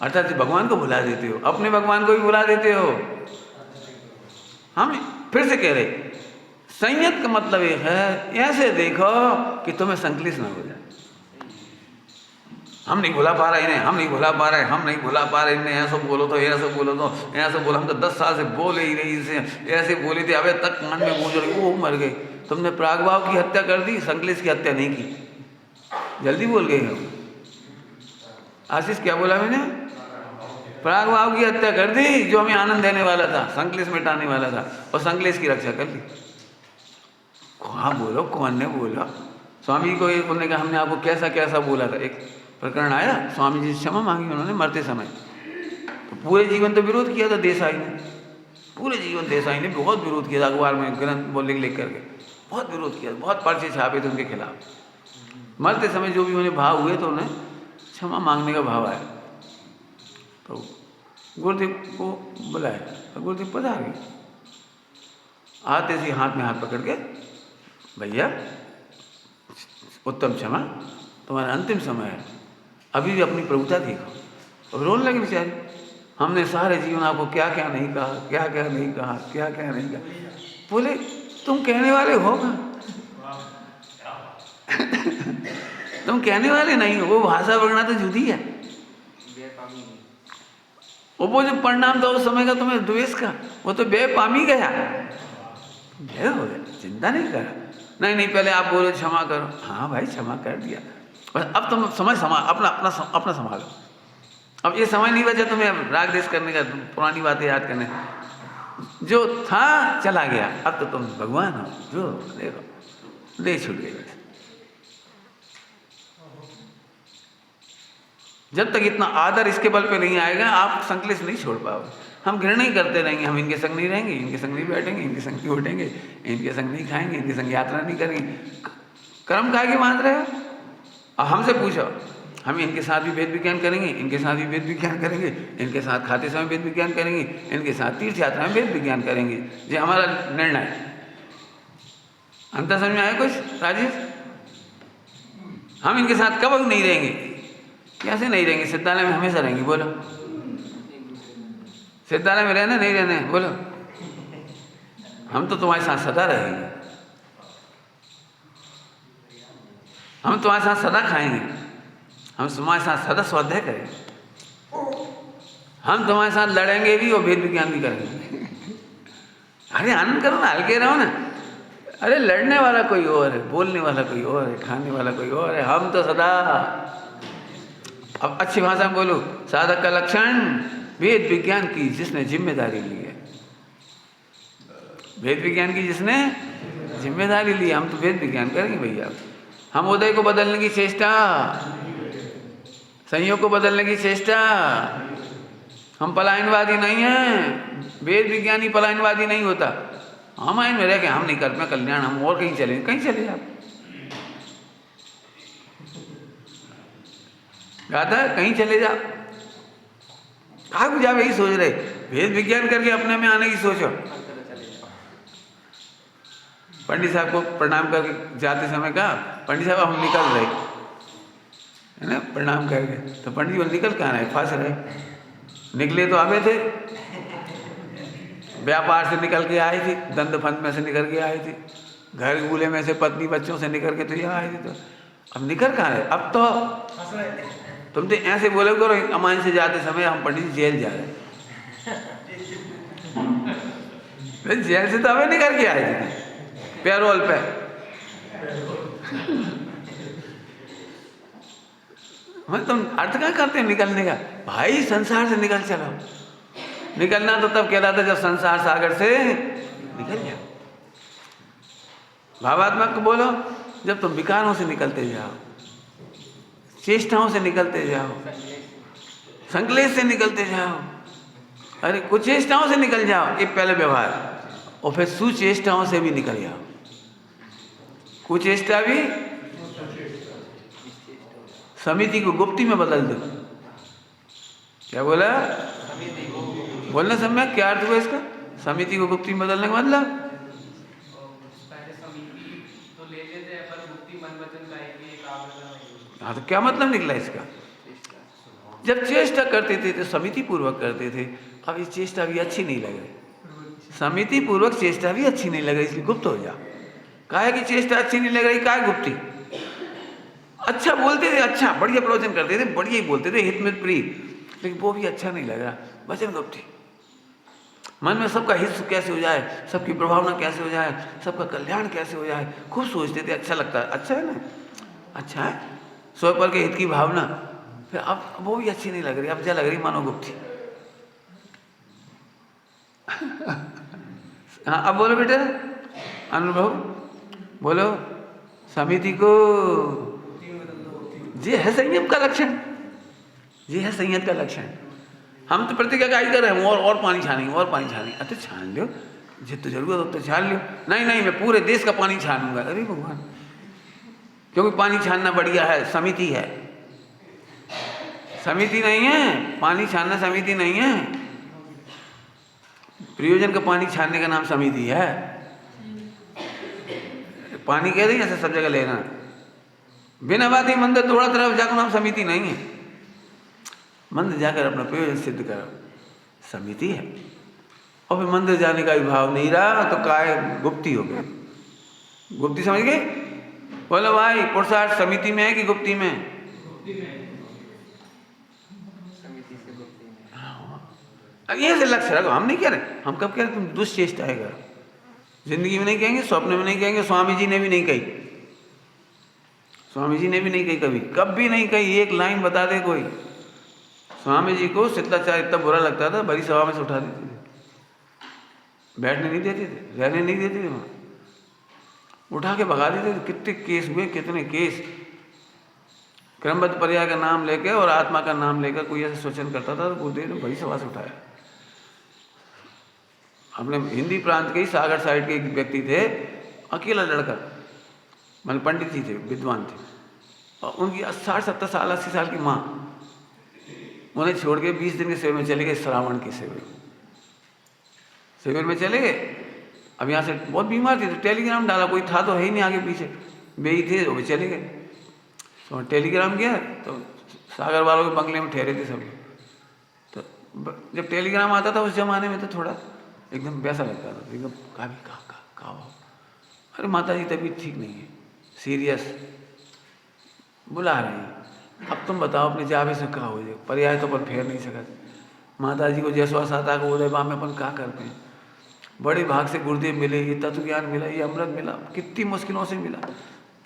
A: अर्थात भगवान को भुला देते हो, अपने भगवान को भी भुला देते हो। हम फिर से कह रहे, संयत का मतलब ये है, ऐसे देखो कि तुम्हें संकलिष्ट ना हो जाए। हम नहीं भुला पा रहे इन्हें, हम नहीं भुला पा रहे, हम नहीं भुला पा रहे इन्हें। ऐसा बोलो तो, ऐसा बोलो तो, ऐसा बोलो। हम तो 10 साल से बोले ही नहीं इसे, ऐसे बोले थे, अबे तक कान में गूंज रही, वो मर गए। तुमने प्रागभाव की हत्या कर दी, संकलिष्ट की हत्या नहीं की। जल्दी बोल गए हो आशीष, क्या बोला मैंने? प्रागभाव की हत्या कर दी, जो हमें आनंद देने वाला था, संकलिष्ट मिटाने वाला था, और संकलिष्ट की रक्षा कर ली। कहाँ बोलो, कौन ने बोला? स्वामी जी को एक बोलने का, हमने आपको कैसा कैसा बोला था। एक प्रकरण आया, स्वामी जी से क्षमा मांगी उन्होंने मरते समय। तो पूरे जीवन तो विरोध किया था देसाई ने, पूरे जीवन देसाई ने बहुत विरोध किया था, अखबार में ग्रंथ बोल लिख करके बहुत विरोध किया, बहुत पर्चे छापे थे उनके खिलाफ। मरते समय जो भी उन्हें भाव हुए तो उन्हें क्षमा मांगने का भाव आया। तो गुरुदेव को बुलाया, तो गुरुदेव पधार गए। आते से हाथ में हाथ पकड़ के, भैया उत्तम क्षमा, तुम्हारा अंतिम समय है, अभी भी अपनी प्रभुता देखो। और रोने लगे बेचारे, हमने सारे जीवन आपको क्या क्या नहीं कहा, क्या क्या नहीं कहा, क्या क्या नहीं कहा। बोले तुम कहने वाले हो ना तुम कहने वाले नहीं हो, वो भाषा वर्णना तो जुदी है। वो जो परिणाम था उस समय का तुम्हें द्वेष का, वो तो बेपामी गया, भय हो गया, चिंता नहीं करा। नहीं नहीं, पहले आप बोलो क्षमा करो। हाँ भाई क्षमा कर दिया, बस अब तुम समय अपना संभालो। अब ये समय नहीं बचा तुम्हें अब राग देश करने का, पुरानी बातें याद करने। जो था चला गया, अब तो तुम भगवान हो, जो देखो ले छूट गए। जब तक इतना आदर इसके बल पे नहीं आएगा आप संकलेश नहीं छोड़ पाओगे। हम घृणा ही करते रहेंगे, हम इनके संग नहीं रहेंगे, इनके संग नहीं बैठेंगे, इनके संग नहीं उठेंगे, इनके संग नहीं खाएंगे, इनके संग यात्रा नहीं करेंगे। कर्म काहे के बांध रहे हो? और हमसे पूछो, हम इनके साथ भी वेद विज्ञान करेंगे, इनके साथ भी वेद विज्ञान करेंगे, इनके साथ खाते समय वेद विज्ञान करेंगे, इनके साथ तीर्थ यात्रा में वेद विज्ञान करेंगे। ये हमारा निर्णय है। अंतर समझ में आया कुछ राजेश? हम इनके साथ कब नहीं रहेंगे? कैसे नहीं रहेंगे? सिद्धालय में हमेशा रहेंगे। बोलो, सिद्धालय में रहना नहीं रहना? बोलो, हम तो तुम्हारे साथ सदा रहेंगे, हम तुम्हारे साथ सदा खाएंगे, हम तुम्हारे साथ सदा स्वाध्याय करेंगे, हम तुम्हारे साथ लड़ेंगे भी और वेद विज्ञान भी करेंगे। अरे आनंद करो ना, हल्के रहो ना। अरे लड़ने वाला कोई और है, बोलने वाला कोई और है, खाने वाला कोई और है, हम तो सदा। अब अच्छी भाषा में बोलो, साधक का लक्षण वेद विज्ञान की जिसने जिम्मेदारी ली है, वेद विज्ञान की जिसने जिम्मेदारी ली। हम तो वेद विज्ञान करेंगे भैया। हम उदय को बदलने की चेष्टा, संयोग को बदलने की चेष्टा, हम पलायनवादी नहीं हैं। वेद विज्ञानी पलायनवादी नहीं होता। हम आइन में रह के हम नहीं करते कल्याण, हम और कहीं चले, कहीं चले जाओ। गाता है कहीं चले जाओ, कहाँ को जाओ? यही सोच रहे, वेद विज्ञान करके अपने में आने की सोचो। पंडित साहब को प्रणाम करके जाते समय कहा, पंडित साहब हम निकल रहे, है ना, प्रणाम करके। तो पंडित जी निकल कहाँ रहे? फंस रहे। निकले तो आवे थे, व्यापार से निकल के आए थे, दंड फंद में से निकल के आए थे, घर गूले में से पत्नी बच्चों से निकल के तो यहाँ आए थे। तो अब निकल कहाँ रहे? अब तो तुम तो ऐसे बोले करो, अमान से जाते समय हम पंडित जी जेल जा रहे। जेल से तो हमें निकल के आए थे पैरोल पे। मैं तुम अर्थ क्या करते हो निकलने का? भाई संसार से निकल चलो। निकलना तो तब कहलाता जब संसार सागर से निकल जाओ। भावात्मक को बोलो, जब तुम विकारों से निकलते जाओ, चेष्टाओं से निकलते जाओ, संकलेश से निकलते जाओ। अरे कुछ चेष्टाओं से निकल जाओ, एक पहले व्यवहार, और फिर सुचेष्टाओं से भी निकल जाओ। कुचेष्टा भी समिति को गुप्ती में बदल दो। क्या बोला? बोलना समय क्या अर्थ हुआ इसका? समिति को गुप्ती में बदलने का मतलब? हाँ, तो क्या मतलब निकला इसका? जब चेष्टा करते थे तो समिति पूर्वक करते थे, अब ये चेष्टा भी अच्छी नहीं लग रही, समिति पूर्वक चेष्टा भी अच्छी नहीं लग रही, इसलिए गुप्त हो जा। काहे की चेष्टा अच्छी नहीं लग रही? काहे गुप्ती? अच्छा बोलते थे, अच्छा बढ़िया प्रवचन करते थे, बढ़िया ही बोलते थे, हित में प्रिय, लेकिन वो भी अच्छा नहीं लग रहा, वचन गुप्ती। मन में सबका हित कैसे हो जाए, सबकी प्रभावना कैसे हो जाए, सबका कल्याण कैसे हो जाए, खूब सोचते थे। अच्छा लगता है, अच्छा है ना, अच्छा है, स्वयं पर के हित की भावना। फिर अब वो भी अच्छी नहीं लग रही, अब क्या लग रही? मनोगुप्ती। हाँ, अब बोलो बेटा, अनुभव बोलो। समिति को, ये है संयम का लक्षण, ये है संयम का लक्षण। हम तो प्रतिज्ञा का ही कर रहे हैं, और पानी छानेंगे, और पानी छानेंगे। अच्छा छान लो, जितना जरूरत हो तो छान लो। नहीं नहीं, मैं पूरे देश का पानी छानूंगा। अरे भगवान, क्योंकि पानी छानना बढ़िया है, समिति है, समिति नहीं है। पानी छानना समिति नहीं है, प्रयोजन का पानी छानने का नाम समिति है। पानी कह देंगे ऐसे सब जगह लेना, बिना बात ही मंदिर थोड़ा तरफ जाकर नाम समिति नहीं है। मंदिर जाकर अपना प्रयोजन सिद्ध करो, समिति है। और फिर मंदिर जाने का भी भाव नहीं रहा तो काय गुप्ती हो गई। गुप्ती समझ गए? बोलो भाई, पुरुषार्थ समिति में है कि गुप्ती में? ये से लक्ष्य रखो। हम नहीं कह रहे, हम कब कह रहे तुम दुष्चेष्टा है करो। जिंदगी में नहीं कहेंगे, स्वप्न में नहीं कहेंगे, स्वामी जी ने भी नहीं कही, स्वामी जी ने भी नहीं कही, कभी कभी नहीं कही। एक लाइन बता दे कोई। स्वामी जी को सिद्धाचार्य इतना बुरा लगता था, बड़ी सभा में से उठा देते थे, बैठने नहीं देते थे, रहने नहीं देते थे, वहाँ उठा के भगा देते थे। कितने केस हुए, कितने केस। क्रमबद्ध पर्याय का नाम लेकर और आत्मा का नाम लेकर कोई ऐसा स्वचन करता था तो गुरुदेव ने बड़ी सवाल उठाया। अपने हिंदी प्रांत के ही सागर साइड के एक व्यक्ति थे, अकेला लड़का, मतलब पंडित जी थे, विद्वान थे, और उनकी 60-70 साल 80 साल की माँ उन्हें छोड़ के 20 दिन के शिविर में चले गए, श्रावण के शिविर में चले गए। अब यहाँ से बहुत बीमार थे तो टेलीग्राम डाला, कोई था तो है ही नहीं आगे पीछे, वे ही थे, वो चले गए। तो टेलीग्राम गया तो सागर वालों के बंगले में ठहरे थे सब। तो जब टेलीग्राम आता था उस जमाने में तो थोड़ा एकदम वैसा लगता था, एकदम कहा अरे माता जी तबीयत ठीक नहीं है, सीरियस, बुला रहे हैं, अब तुम बताओ अपने जावे से कहा हो जाए, पर्याय तो अपन फेर नहीं सकते। माता जी को जैसा आता को उदय में अपन क्या करते हैं। बड़े भाग से गुरुदेव मिले, ये तत्व ज्ञान मिला, ये अमृत मिला, कितनी मुश्किलों से मिला,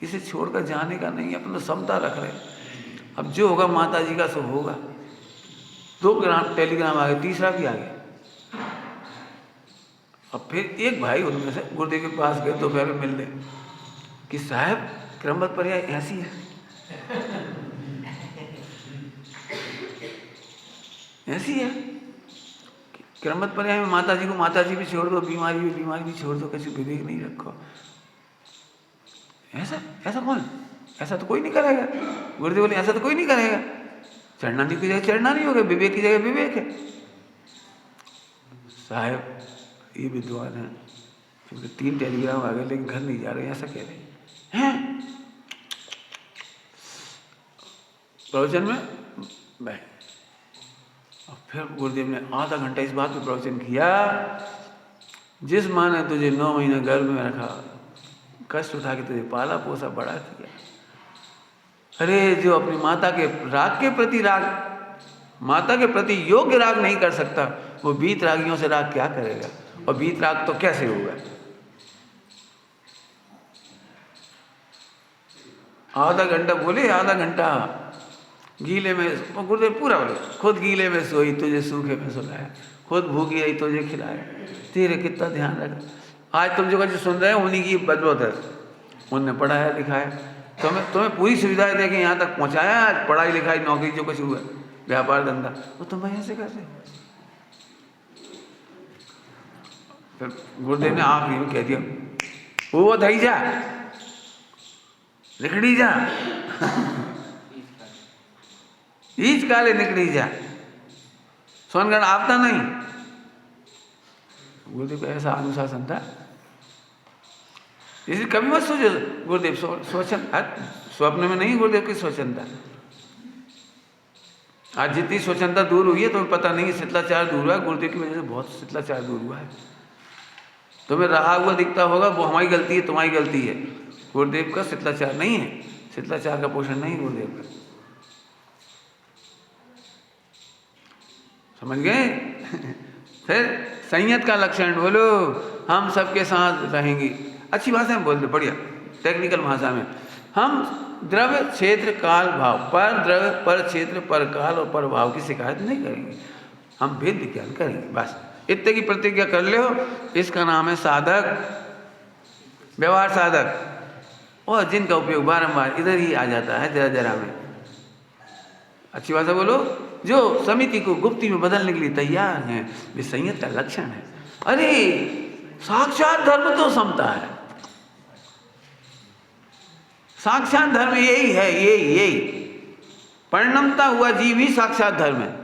A: इसे छोड़कर जाने का नहीं, अपन तो समता रख रहे। अब जो होगा माता जी का सो होगा। 2 टेलीग्राम आ गए, तीसरा भी आ गया। अब फिर एक भाई उनमें से गुरुदेव के पास गए दोपहर में मिलने कि साहब क्रमबद्ध पर्याय ऐसी है, ऐसी है क्रमबद्ध पर्याय में माता जी भी छोड़ दो, बीमारी भी छोड़ दो, कैसे विवेक नहीं रखो। ऐसा कौन, ऐसा तो कोई नहीं करेगा। गुरुदेव बोले ऐसा तो कोई नहीं करेगा, चढ़ना नहीं की जगह चढ़ना नहीं होगा, विवेक की जगह विवेक है। साहब ये विद्वान है, क्योंकि 3 टेलीग्राम आ गए लेकिन घर नहीं जा रहे, ऐसा कह रहे हैं। प्रवचन में बैठ, और फिर गुरुदेव ने आधा घंटा इस बात पे प्रवचन किया, जिस माँ ने तुझे 9 महीने गर्भ में रखा, कष्ट उठा के तुझे पाला पोसा बड़ा किया, अरे जो अपनी माता के राग के प्रति माता के प्रति योग्य राग नहीं कर सकता, वो बीत रागियों से राग क्या करेगा, और बीत राग तो कैसे होगा। आधा घंटा बोले, आधा घंटा गीले में, गुरुदेव पूरा बोले, खुद गीले में सोई तुझे सूखे में सुलाया, खुद भूखी आई तुझे खिलाया, तेरे कितना ध्यान रख। आज तुम जो कुछ सुन रहे हैं उन्हीं की बदौलत है, उनने पढ़ाया लिखाया, तुम्हें पूरी सुविधाएं दे के यहाँ तक पहुँचाया। आज पढ़ाई लिखाई नौकरी जो कुछ हुआ, व्यापार धंधा, वो तुम्हें ऐसे कर रहे। फिर गुरुदेव ने आखिरी में कह दिया, वो धई जा, निकड़ी जा, ईच काले निकड़ी जा, सोनगढ़ आपता नहीं। गुरुदेव का ऐसा अनुशासन था, इसे कभी मत सोचो। गुरुदेव स्वचन, स्वप्न में नहीं, गुरुदेव की स्वच्छंदता। आज जितनी स्वच्छंदता दूर हुई है तुम्हें पता नहीं है, शिथिलाचार दूर हुआ है, गुरुदेव की वजह से बहुत शिथिलाचार दूर हुआ है। तुम्हें रहा हुआ दिखता होगा, वो हमारी गलती है, तुम्हारी गलती है। गुरुदेव का शिथिलाचार नहीं है, शिथिलाचार का पोषण नहीं गुरुदेव का, समझ गए। फिर संयत का लक्षण बोलो, हम सबके साथ रहेंगे, अच्छी भाषा में बोल दो, बढ़िया टेक्निकल भाषा में। हम द्रव्य क्षेत्र काल भाव, पर द्रव्य पर क्षेत्र पर काल और पर भाव की शिकायत नहीं करेंगे, हम भेद विज्ञान करेंगे, बस इतने की प्रतिज्ञा कर ले हो। इसका नाम है साधक, व्यवहार साधक, और जिनका उपयोग बारंबार इधर ही आ जाता है, जरा जरा में। अच्छी भाषा बोलो, जो समिति को गुप्ती में बदलने के लिए तैयार हैं, वे संयत का लक्षण है। अरे साक्षात धर्म तो समता है, साक्षात धर्म यही है, यही परिणमता हुआ जीव ही साक्षात धर्म है।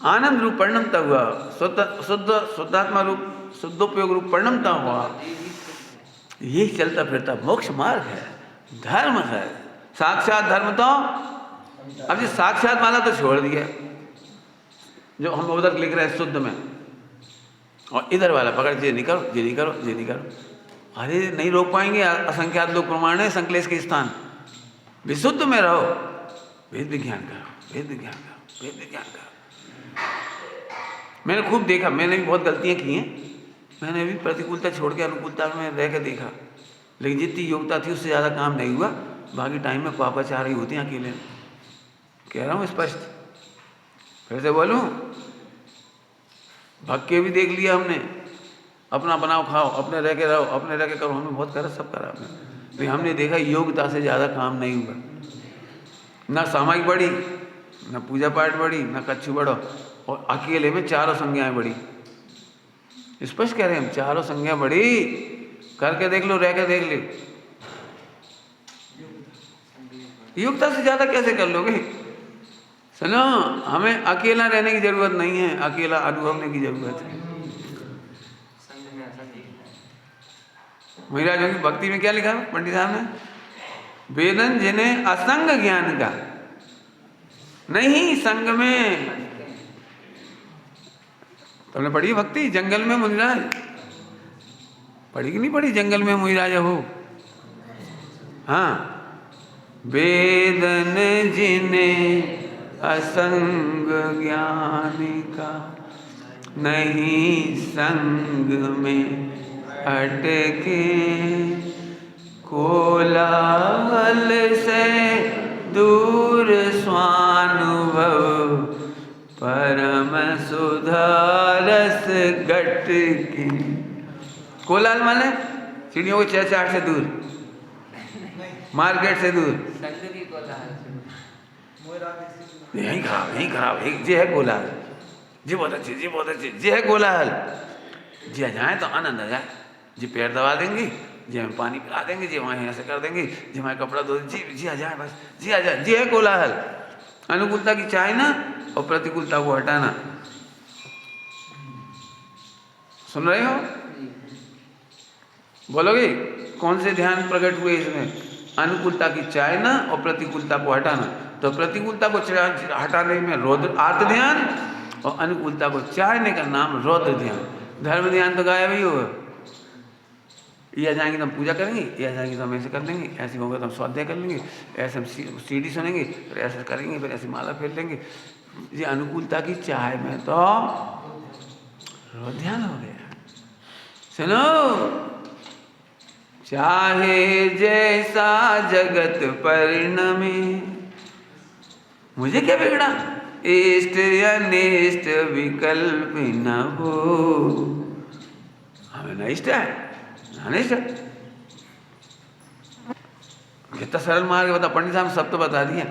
A: आनंद रूप परिणमता हुआ, शुद्धात्मा रूप, शुद्धोपयोग रूप परिणमता हुआ, यही चलता फिरता मोक्ष मार्ग है, धर्म है, साक्षात धर्म। तो अब ये साक्षात वाला तो छोड़ दिया, जो हम उधर लिख रहे हैं शुद्ध में, और इधर वाला पकड़, ये नहीं करो, ये नहीं करो, ये नहीं करो। अरे नहीं रोक पाएंगे, असंख्यात लोग प्रमाण है संकलेश के स्थान। विशुद्ध में रहो, वेद विज्ञान करो, वेद विज्ञान करो, वेद विज्ञान करो। मैंने खूब देखा, मैंने भी बहुत गलतियां की हैं, मैंने भी प्रतिकूलता छोड़ के अनुकूलता में रह कर देखा, लेकिन जितनी योग्यता थी उससे ज़्यादा काम नहीं हुआ। बाकी टाइम में पापाचार ही होती हैं अकेले, कह रहा हूँ स्पष्ट। फिर से बोलूँ, भग के भी देख लिया हमने, अपना बनाओ खाओ, अपने रह के रहो, अपने रह के करो, हमें बहुत करा, सब करा आपने, तो हमने देखा योग्यता से ज़्यादा काम नहीं हुआ। ना सामायिक बढ़ी, ना पूजा पाठ बढ़ी, ना कच्छु बढ़ो, और अकेले में चारों संज्ञाएं बढ़ी। स्पष्ट कह रहे हैं हम, चारों संज्ञा बढ़ी। करके देख लो, रह के देख लो। योग्यता से ज़्यादा कैसे कर लोगे? सुनो, हमें अकेला रहने की जरूरत नहीं है, अकेला अनुभवने की जरूरत है। महाराज की भक्ति में क्या लिखा पंडित साहब ने? वेदन जिन्हें असंग ज्ञान का, नहीं संग में। तुमने पढ़ी भक्ति? जंगल में मुनिराज पढ़ी कि नहीं पढ़ी? जंगल में मुनिराज हो। हाँ, वेदन जिन्हें असंग ज्ञान का, नहीं संग में अटके, कोलाहल से दूर स्वानुभव, परम सुधारस घट के। कोलाहल माने सीढ़ियों को 6 से दूर, मार्केट से दूर। यही खराब जी है कोलाहल। जी बहुत अच्छी, जी बहुत अच्छी, जी है कोलाहल। जी आ जाए तो आनंद आ जाए। जी पैर दबा देंगी, जी हमें पानी पिला देंगे, जी वहाँ ऐसे कर देंगे, जी हमारे कपड़ा धो, जी आ जाए, बस जी आ जाए। जी है कोलाहल। अनुकूलता की चाहना और प्रतिकूलता को हटाना। सुन रहे हो? बोलोगे कौन से ध्यान प्रकट हुए इसमें? अनुकूलता की चाहना और प्रतिकूलता को हटाना। तो प्रतिकूलता को हटाने में रौद्र आर्त ध्यान, और अनुकूलता को चाहने का नाम रौद्र ध्यान। धर्म ध्यान तो गायब ही होगा। ये आ जाएंगे तो हम पूजा करेंगे, ये आ जाएंगे तो हम ऐसे कर लेंगे, ऐसे होगा तो हम स्वाध्याय कर लेंगे, ऐसे हम सीढ़ी सुनेंगे, फिर ऐसे करेंगे, फिर ऐसे माला फेर लेंगे। ये अनुकूलता की चाह में तो ध्यान हो गया। सुनो, चाहे जैसा जगत परिणमे, मुझे क्या बिगड़ा? इष्ट अनिष्ट विकल्प न हो। हमें न इष्ट है न अनिष्ट है। कितना सरल मार्ग बता पंडित साहब, सब तो बता दिया।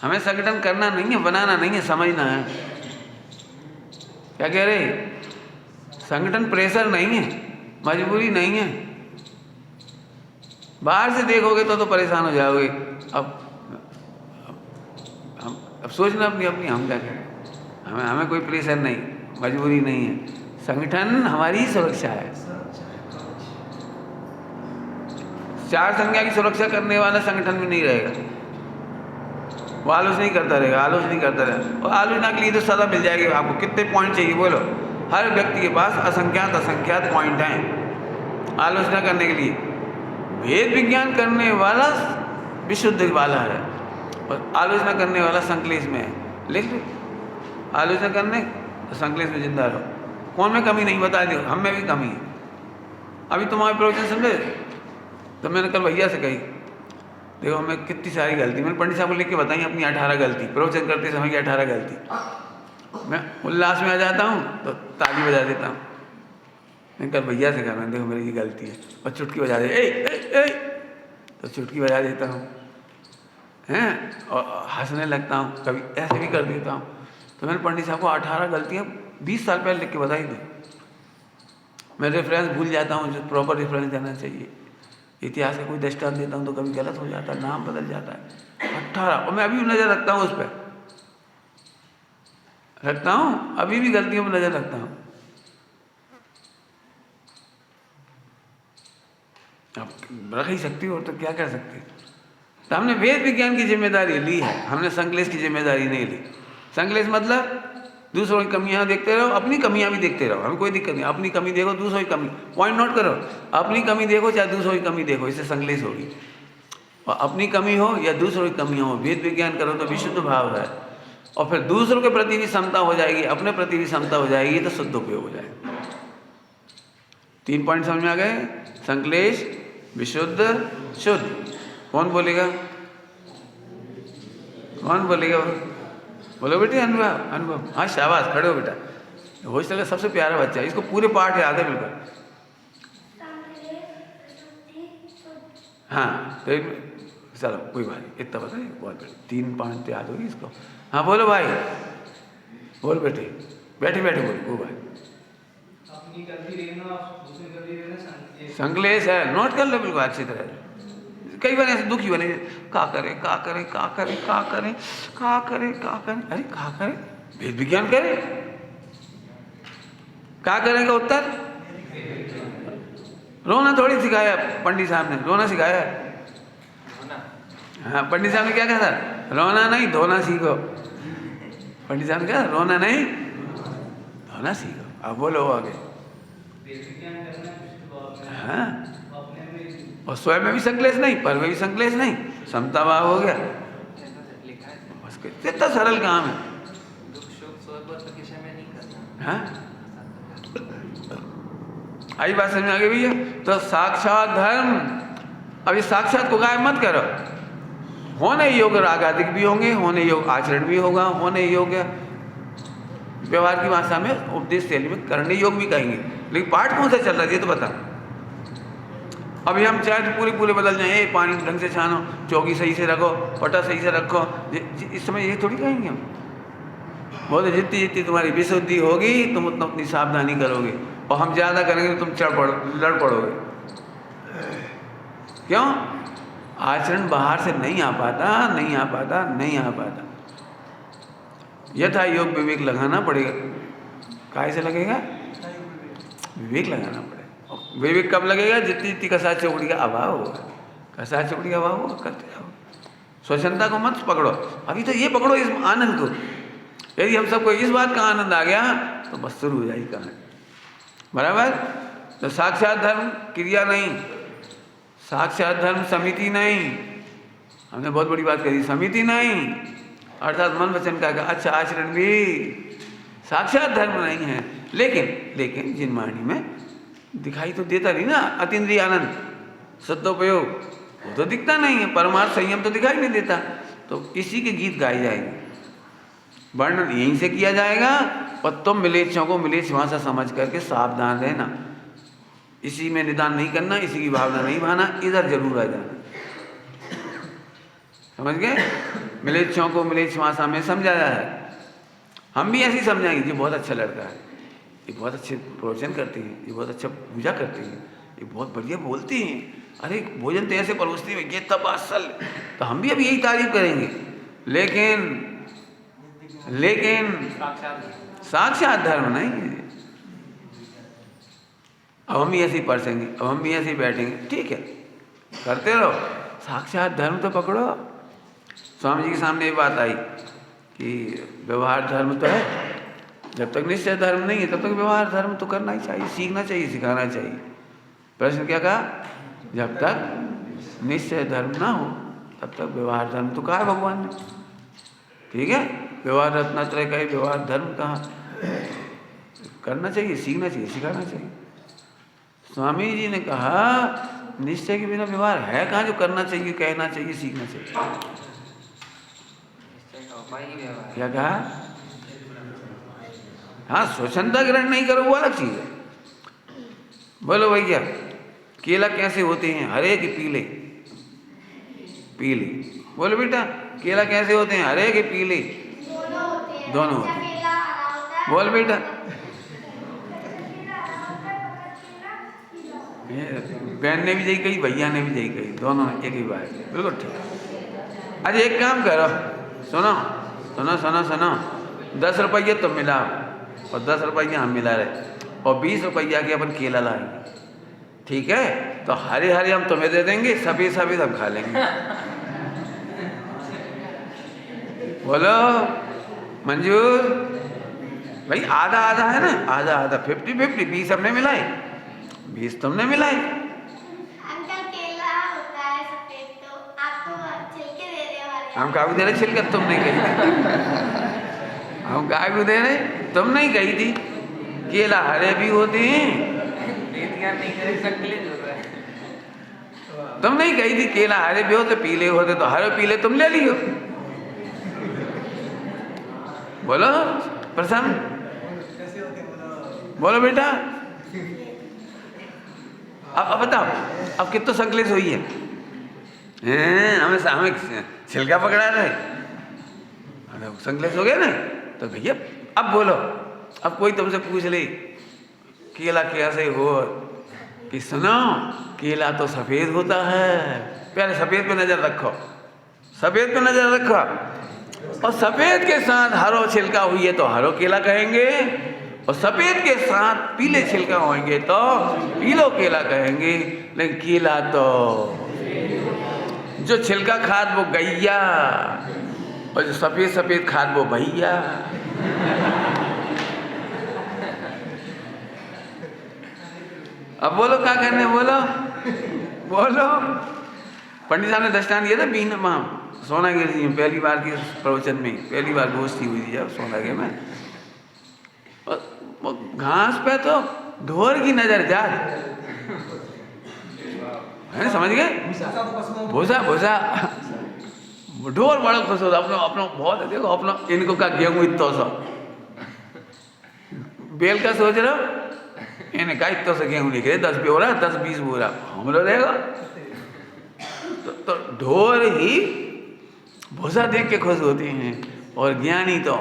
A: हमें संगठन करना नहीं है, बनाना नहीं है, समझना है। क्या कह रहे? संगठन प्रेशर नहीं है, मजबूरी नहीं है। बाहर से देखोगे तो परेशान हो जाओगे। अब सोचना अपनी अपनी, हम क्या करें? हमें कोई प्रेशर नहीं, मजबूरी नहीं है। संगठन हमारी सुरक्षा है। 4 संज्ञा की सुरक्षा करने वाला संगठन में नहीं रहेगा। वो आलोच नहीं करता रहेगा, आलोच नहीं करता रहेगा। और आलोचना के लिए तो सदा मिल जाएगी आपको। कितने पॉइंट चाहिए बोलो? हर व्यक्ति के पास असंख्यात पॉइंट हैं आलोचना करने के लिए। वेद विज्ञान करने वाला विशुद्ध वाला है, और आलोचना करने वाला संकलेश में है। लिख लो, आलोचना करने संकलेश में जिंदा रहो। कौन में कमी नहीं बता दो, हम में भी कमी है। अभी तुम्हारे प्रवचन समझे तो मैंने कल भैया से कही, देखो हमें कितनी सारी गलती, मैंने पंडित साहब को लिख के बताई अपनी 18 गलती, प्रवचन करते समय की 18 गलती। मैं उल्लास में आ जाता हूँ तो ताली बजा देता हूँ। मैंने कल भैया से कहा, देखो मेरी ये गलती है, और चुटकी बजा दे, ए तो चुटकी बजा देता हूँ हैं, और हंसने लगता हूँ, कभी ऐसे भी कर देता हूँ। तो मैंने पंडित साहब को 18 गलतियाँ 20 साल पहले लिख के बताई थी। मैं रेफरेंस भूल जाता हूँ, जो प्रॉपर रेफरेंस देना चाहिए। इतिहास का कोई दृष्टांत देता हूँ तो कभी गलत हो जाता है, नाम बदल जाता है। 18, और मैं अभी भी नज़र रखता हूँ उस पर, रखता हूँ, अभी भी गलतियों पर नज़र रखता हूँ। अब रख ही सकती हो तो क्या कर सकते हैं? तो हमने वेद विज्ञान की जिम्मेदारी ली है, हमने संकलेश की जिम्मेदारी नहीं ली। संकलेश मतलब दूसरों की कमियां देखते रहो, अपनी कमियां भी देखते रहो, हमें कोई दिक्कत नहीं। अपनी कमी देखो, दूसरों की कमी, पॉइंट नोट करो। अपनी कमी देखो चाहे दूसरों की कमी देखो, इससे संकलेश होगी। और अपनी कमी हो या दूसरों की कमी हो, वेद विज्ञान करो तो विशुद्ध भाव है। और फिर दूसरों के प्रति भी समता हो जाएगी, अपने प्रति भी समता हो जाएगी, तो शुद्ध उपयोग हो जाएगा। 3 पॉइंट समझ में आ गए? संकलेश, विशुद्ध, शुद्ध। कौन बोलेगा? कौन बोलेगा? बोलो बेटे अनुभव, अनुभव। हाँ शाबाश, खड़े हो बेटा। हॉस्टल का सबसे प्यारा बच्चा, इसको पूरे पाठ याद है बिल्कुल। हाँ तो चलो कोई बात नहीं, इतना बताइए, बहुत बढ़िया, 3 5 तो याद होगी इसको। हाँ बोलो भाई, बोल बेटे, बैठे बैठे बोलो, वो भाई
C: अपनी गलती रहना, दूसरी गलती रहना,
A: संकलेश है, नोट कर लो बिल्कुल अच्छी तरह। कई बार ऐसे दुखी बने, का करे का करे का करे का करे का करे का करे, अरे का करे, वेद विज्ञान करे, का करेगा उत्तर? रोना थोड़ी सिखाया पंडित साहब ने, रोना सिखाया। हाँ पंडित साहब ने क्या कहा था? रोना नहीं धोना सीखो। पंडित साहब ने कहा रोना नहीं धोना सीखो। अब बोलो आगे। हाँ और स्वयं में भी संकलेश नहीं, पर में भी संकलेश नहीं, समता भाव हो गया, बस कितना सरल काम है। हाँ आई बात समझ में आ गई भैया? तो साक्षात धर्म, अब ये साक्षात को गायब मत करो। होने योग्य रागादिक भी होंगे, होने योग्य आचरण भी होगा, होने योग्य व्यवहार की भाषा में उपदेश शैली में करने योग भी कहेंगे, लेकिन पाठ कौन सा चल रहा है ये तो बता। अभी हम चाहे तो पूरे बदल जाए, पानी ढंग से छानो, चौकी सही से रखो, पटा सही से रखो, इस समय ये थोड़ी कहेंगे हम। बहुत जितनी जितनी तुम्हारी विशुद्धि होगी तुम उतना अपनी सावधानी करोगे, और हम ज़्यादा करेंगे तो तुम लड़ पड़ोगे। क्यों? आचरण बाहर से नहीं आ पाता, नहीं आ पाता, नहीं आ पाता। यथा योग विवेक लगाना पड़ेगा। काहे से लगेगा? विवेक लगाना पड़ेगा। विवेक कब लगेगा? जितनी जितनी कसा चौकड़ी का अभाव होगा, कसा चौकड़ी का अभाव होगा, करते जाओ। स्वच्छंदता को मत पकड़ो, अभी तो ये पकड़ो इस आनंद को। यदि हम सबको इस बात का आनंद आ गया तो बस शुरू हो जाएगी कहानी। बराबर? तो साक्षात धर्म क्रिया नहीं, साक्षात धर्म समिति नहीं। हमने बहुत बड़ी बात कही, समिति नहीं, अर्थात मन वचन का अच्छा आचरण भी साक्षात धर्म नहीं है। लेकिन जिन वाणी में दिखाई तो देता नहीं ना अतीन्द्रिय आनंद, सदोपयोग, वो तो दिखता नहीं है, परमार्थ संयम तो दिखाई नहीं देता। तो इसी के गीत गाए जाएंगे, वर्णन यहीं से किया जाएगा। और तुम मिलेच्छों को मिलेच्छ भाषा समझ करके सावधान रहना, इसी में निदान नहीं करना, इसी की भावना नहीं भाना, इधर जरूर आ जाना। समझ गए? मिलेच्छों को मिलेच्छ भाषा में समझाया है, हम भी ऐसे ही समझाएंगे। ये बहुत अच्छा लड़का है, ये बहुत अच्छे प्रवचन करती हैं, ये बहुत अच्छा पूजा करती हैं, ये बहुत बढ़िया बोलती हैं, अरे भोजन तो ऐसे परोसती है, ये तब असल। तो हम भी अभी यही तारीफ करेंगे। लेकिन साक्षात धर्म नहीं है। अब हम भी ऐसे ही पढ़ेंगे, अब हम भी ऐसे ही बैठेंगे, ठीक है, करते रहो, साक्षात धर्म तो पकड़ो। स्वामी जी के सामने ये बात आई कि व्यवहार धर्म तो है, जब तक निश्चय धर्म नहीं है तब तक व्यवहार धर्म तो करना ही चाहिए, सीखना चाहिए, सिखाना चाहिए। प्रश्न क्या कहा? जब तक निश्चय धर्म ना हो तब तक व्यवहार धर्म तो कहा है भगवान ने। ठीक है, व्यवहार रत्नात्रय का व्यवहार धर्म कहा, करना चाहिए, सीखना चाहिए, सिखाना चाहिए। स्वामी जी ने कहा निश्चय के बिना व्यवहार है कहाँ जो करना चाहिए, कहना चाहिए, सीखना चाहिए। क्या कहा? हाँ, स्वच्छंदता ग्रहण नहीं करो वो अलग चीज है। बोलो भैया, केला कैसे होते हैं? हरे कि पीले? पीले। बोलो बेटा, केला कैसे होते हैं? हरे कि पीले? दोनों होते हैं। बोल बेटा। बहन ने भी यही कही, भैया ने भी यही कही, दोनों एक ही बात है, बिल्कुल ठीक। अरे एक काम करो, सुनो सुनो सुनो सुनो, 10 रुपये तुम मिलाओ और 10 रुपये हम मिला रहे, और 20 रुपया के अपन केला लाएंगे, ठीक है? तो हरे हरे हम तुम्हें दे देंगे, सफेद सफेद हम खा लेंगे। बोलो मंजूर? भाई आधा आधा है ना, आधा आधा, 50-50, 20 हमने मिलाए, 20 तुमने मिलाए।
D: अंकल केला होता है सफेद, तो आप तो छिलके दे रहे हो।
A: हम काहे दे रहे छिलके? तुम नहीं कही थी। हम काहे दे रहे? तुम नहीं कही थी। केला हरे भी होते हैं, तुम नहीं कही थी केला हरे भी होते, पीले होते, तो हरे पीले तुम ले लियो। बोलो प्रसन्न, बोलो बेटा। अब बताओ, अब कितना संकलेश हुई है? हमें छिलका पकड़ा रहे, अरे संकलेश हो गया ना। तो भैया अब बोलो, अब कोई तुमसे पूछ ले केला कैसे हो, कि सुनो केला तो सफ़ेद होता है, पहले सफ़ेद पे नज़र रखो, सफ़ेद पे नज़र रखो, और सफ़ेद के साथ हरो छिलका हुई है तो हरो केला कहेंगे, और सफ़ेद के साथ पीले छिलका होंगे तो पीलो केला कहेंगे। लेकिन केला तो जो छिलका खाद वो गैया, और जो सफ़ेद सफ़ेद खाद वो भैया। अब बोलो क्या करने, बोलो बोलो। पंडित साहब ने दृष्टांत दिया था बीन सोनागिरी जी में, पहली बार के प्रवचन में, पहली बार गोष्ठी हुई थी जब सोनागिरी में। और घास पे तो ढोर की नजर जा है, समझ गए? भूसा भूसा ढोर बड़ा खुश होता अपना अपना बहुत, देखो अपना इनको का गेहूं इतो सो बेल का सोच रहे हो, इन्हें का इतो से गेहूं निकले 10 बोरा 10-20 बोरा हम लोग रहेगा। तो ढोर ही भूसा देख के खुश होते हैं, और ज्ञानी तो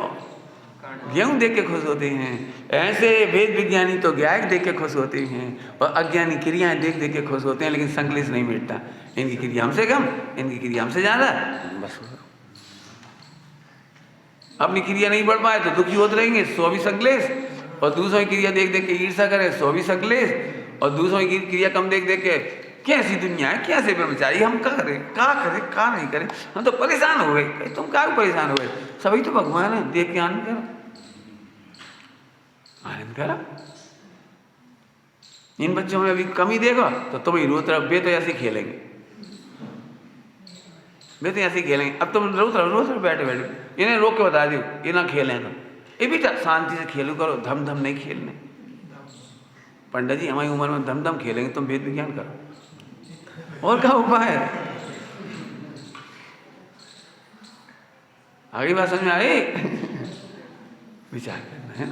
A: गेहूं देख के खुश होते हैं। ऐसे वेद विज्ञानी तो गाय देख के खुश होते हैं, और अज्ञानी क्रियाएं देख देख के खुश होते हैं। लेकिन संकलेश नहीं मिटता, इनकी क्रिया हमसे कम, इनकी क्रिया हमसे ज़्यादा, बस अपनी क्रिया नहीं बढ़ पाए तो दुखी होते रहेंगे, सो भी संकलेश, और दूसरों की क्रिया देख देख के ईर्षा करें, सो भी संकलेश, और दूसरों की क्रिया कम देख देख के कैसी दुनिया है, कैसे ब्रह्मचारी, हम क्या करें, क्या नहीं करें, हम तो परेशान हो गए। तुम क्या परेशान हो गए, सभी तो भगवान है, देख के आनंद करो, आनंद करो। इन बच्चों में अभी कमी देखो तो तुम ही रोत रहो, बे तो ऐसे खेलेंगे, बे तो ऐसे खेलेंगे। अब तुम रोत रहो बैठे बैठे, इन्हें रोक के बता दो ये ना खेलें, तुम ये भी शांति से खेलो करो, धम धम नहीं खेलने। पंडित जी हमारी उम्र में धम धम खेलेंगे, तुम वेद विज्ञान करो, और क्या उपाय है? आगे बात समझ में आई? विचार करना है।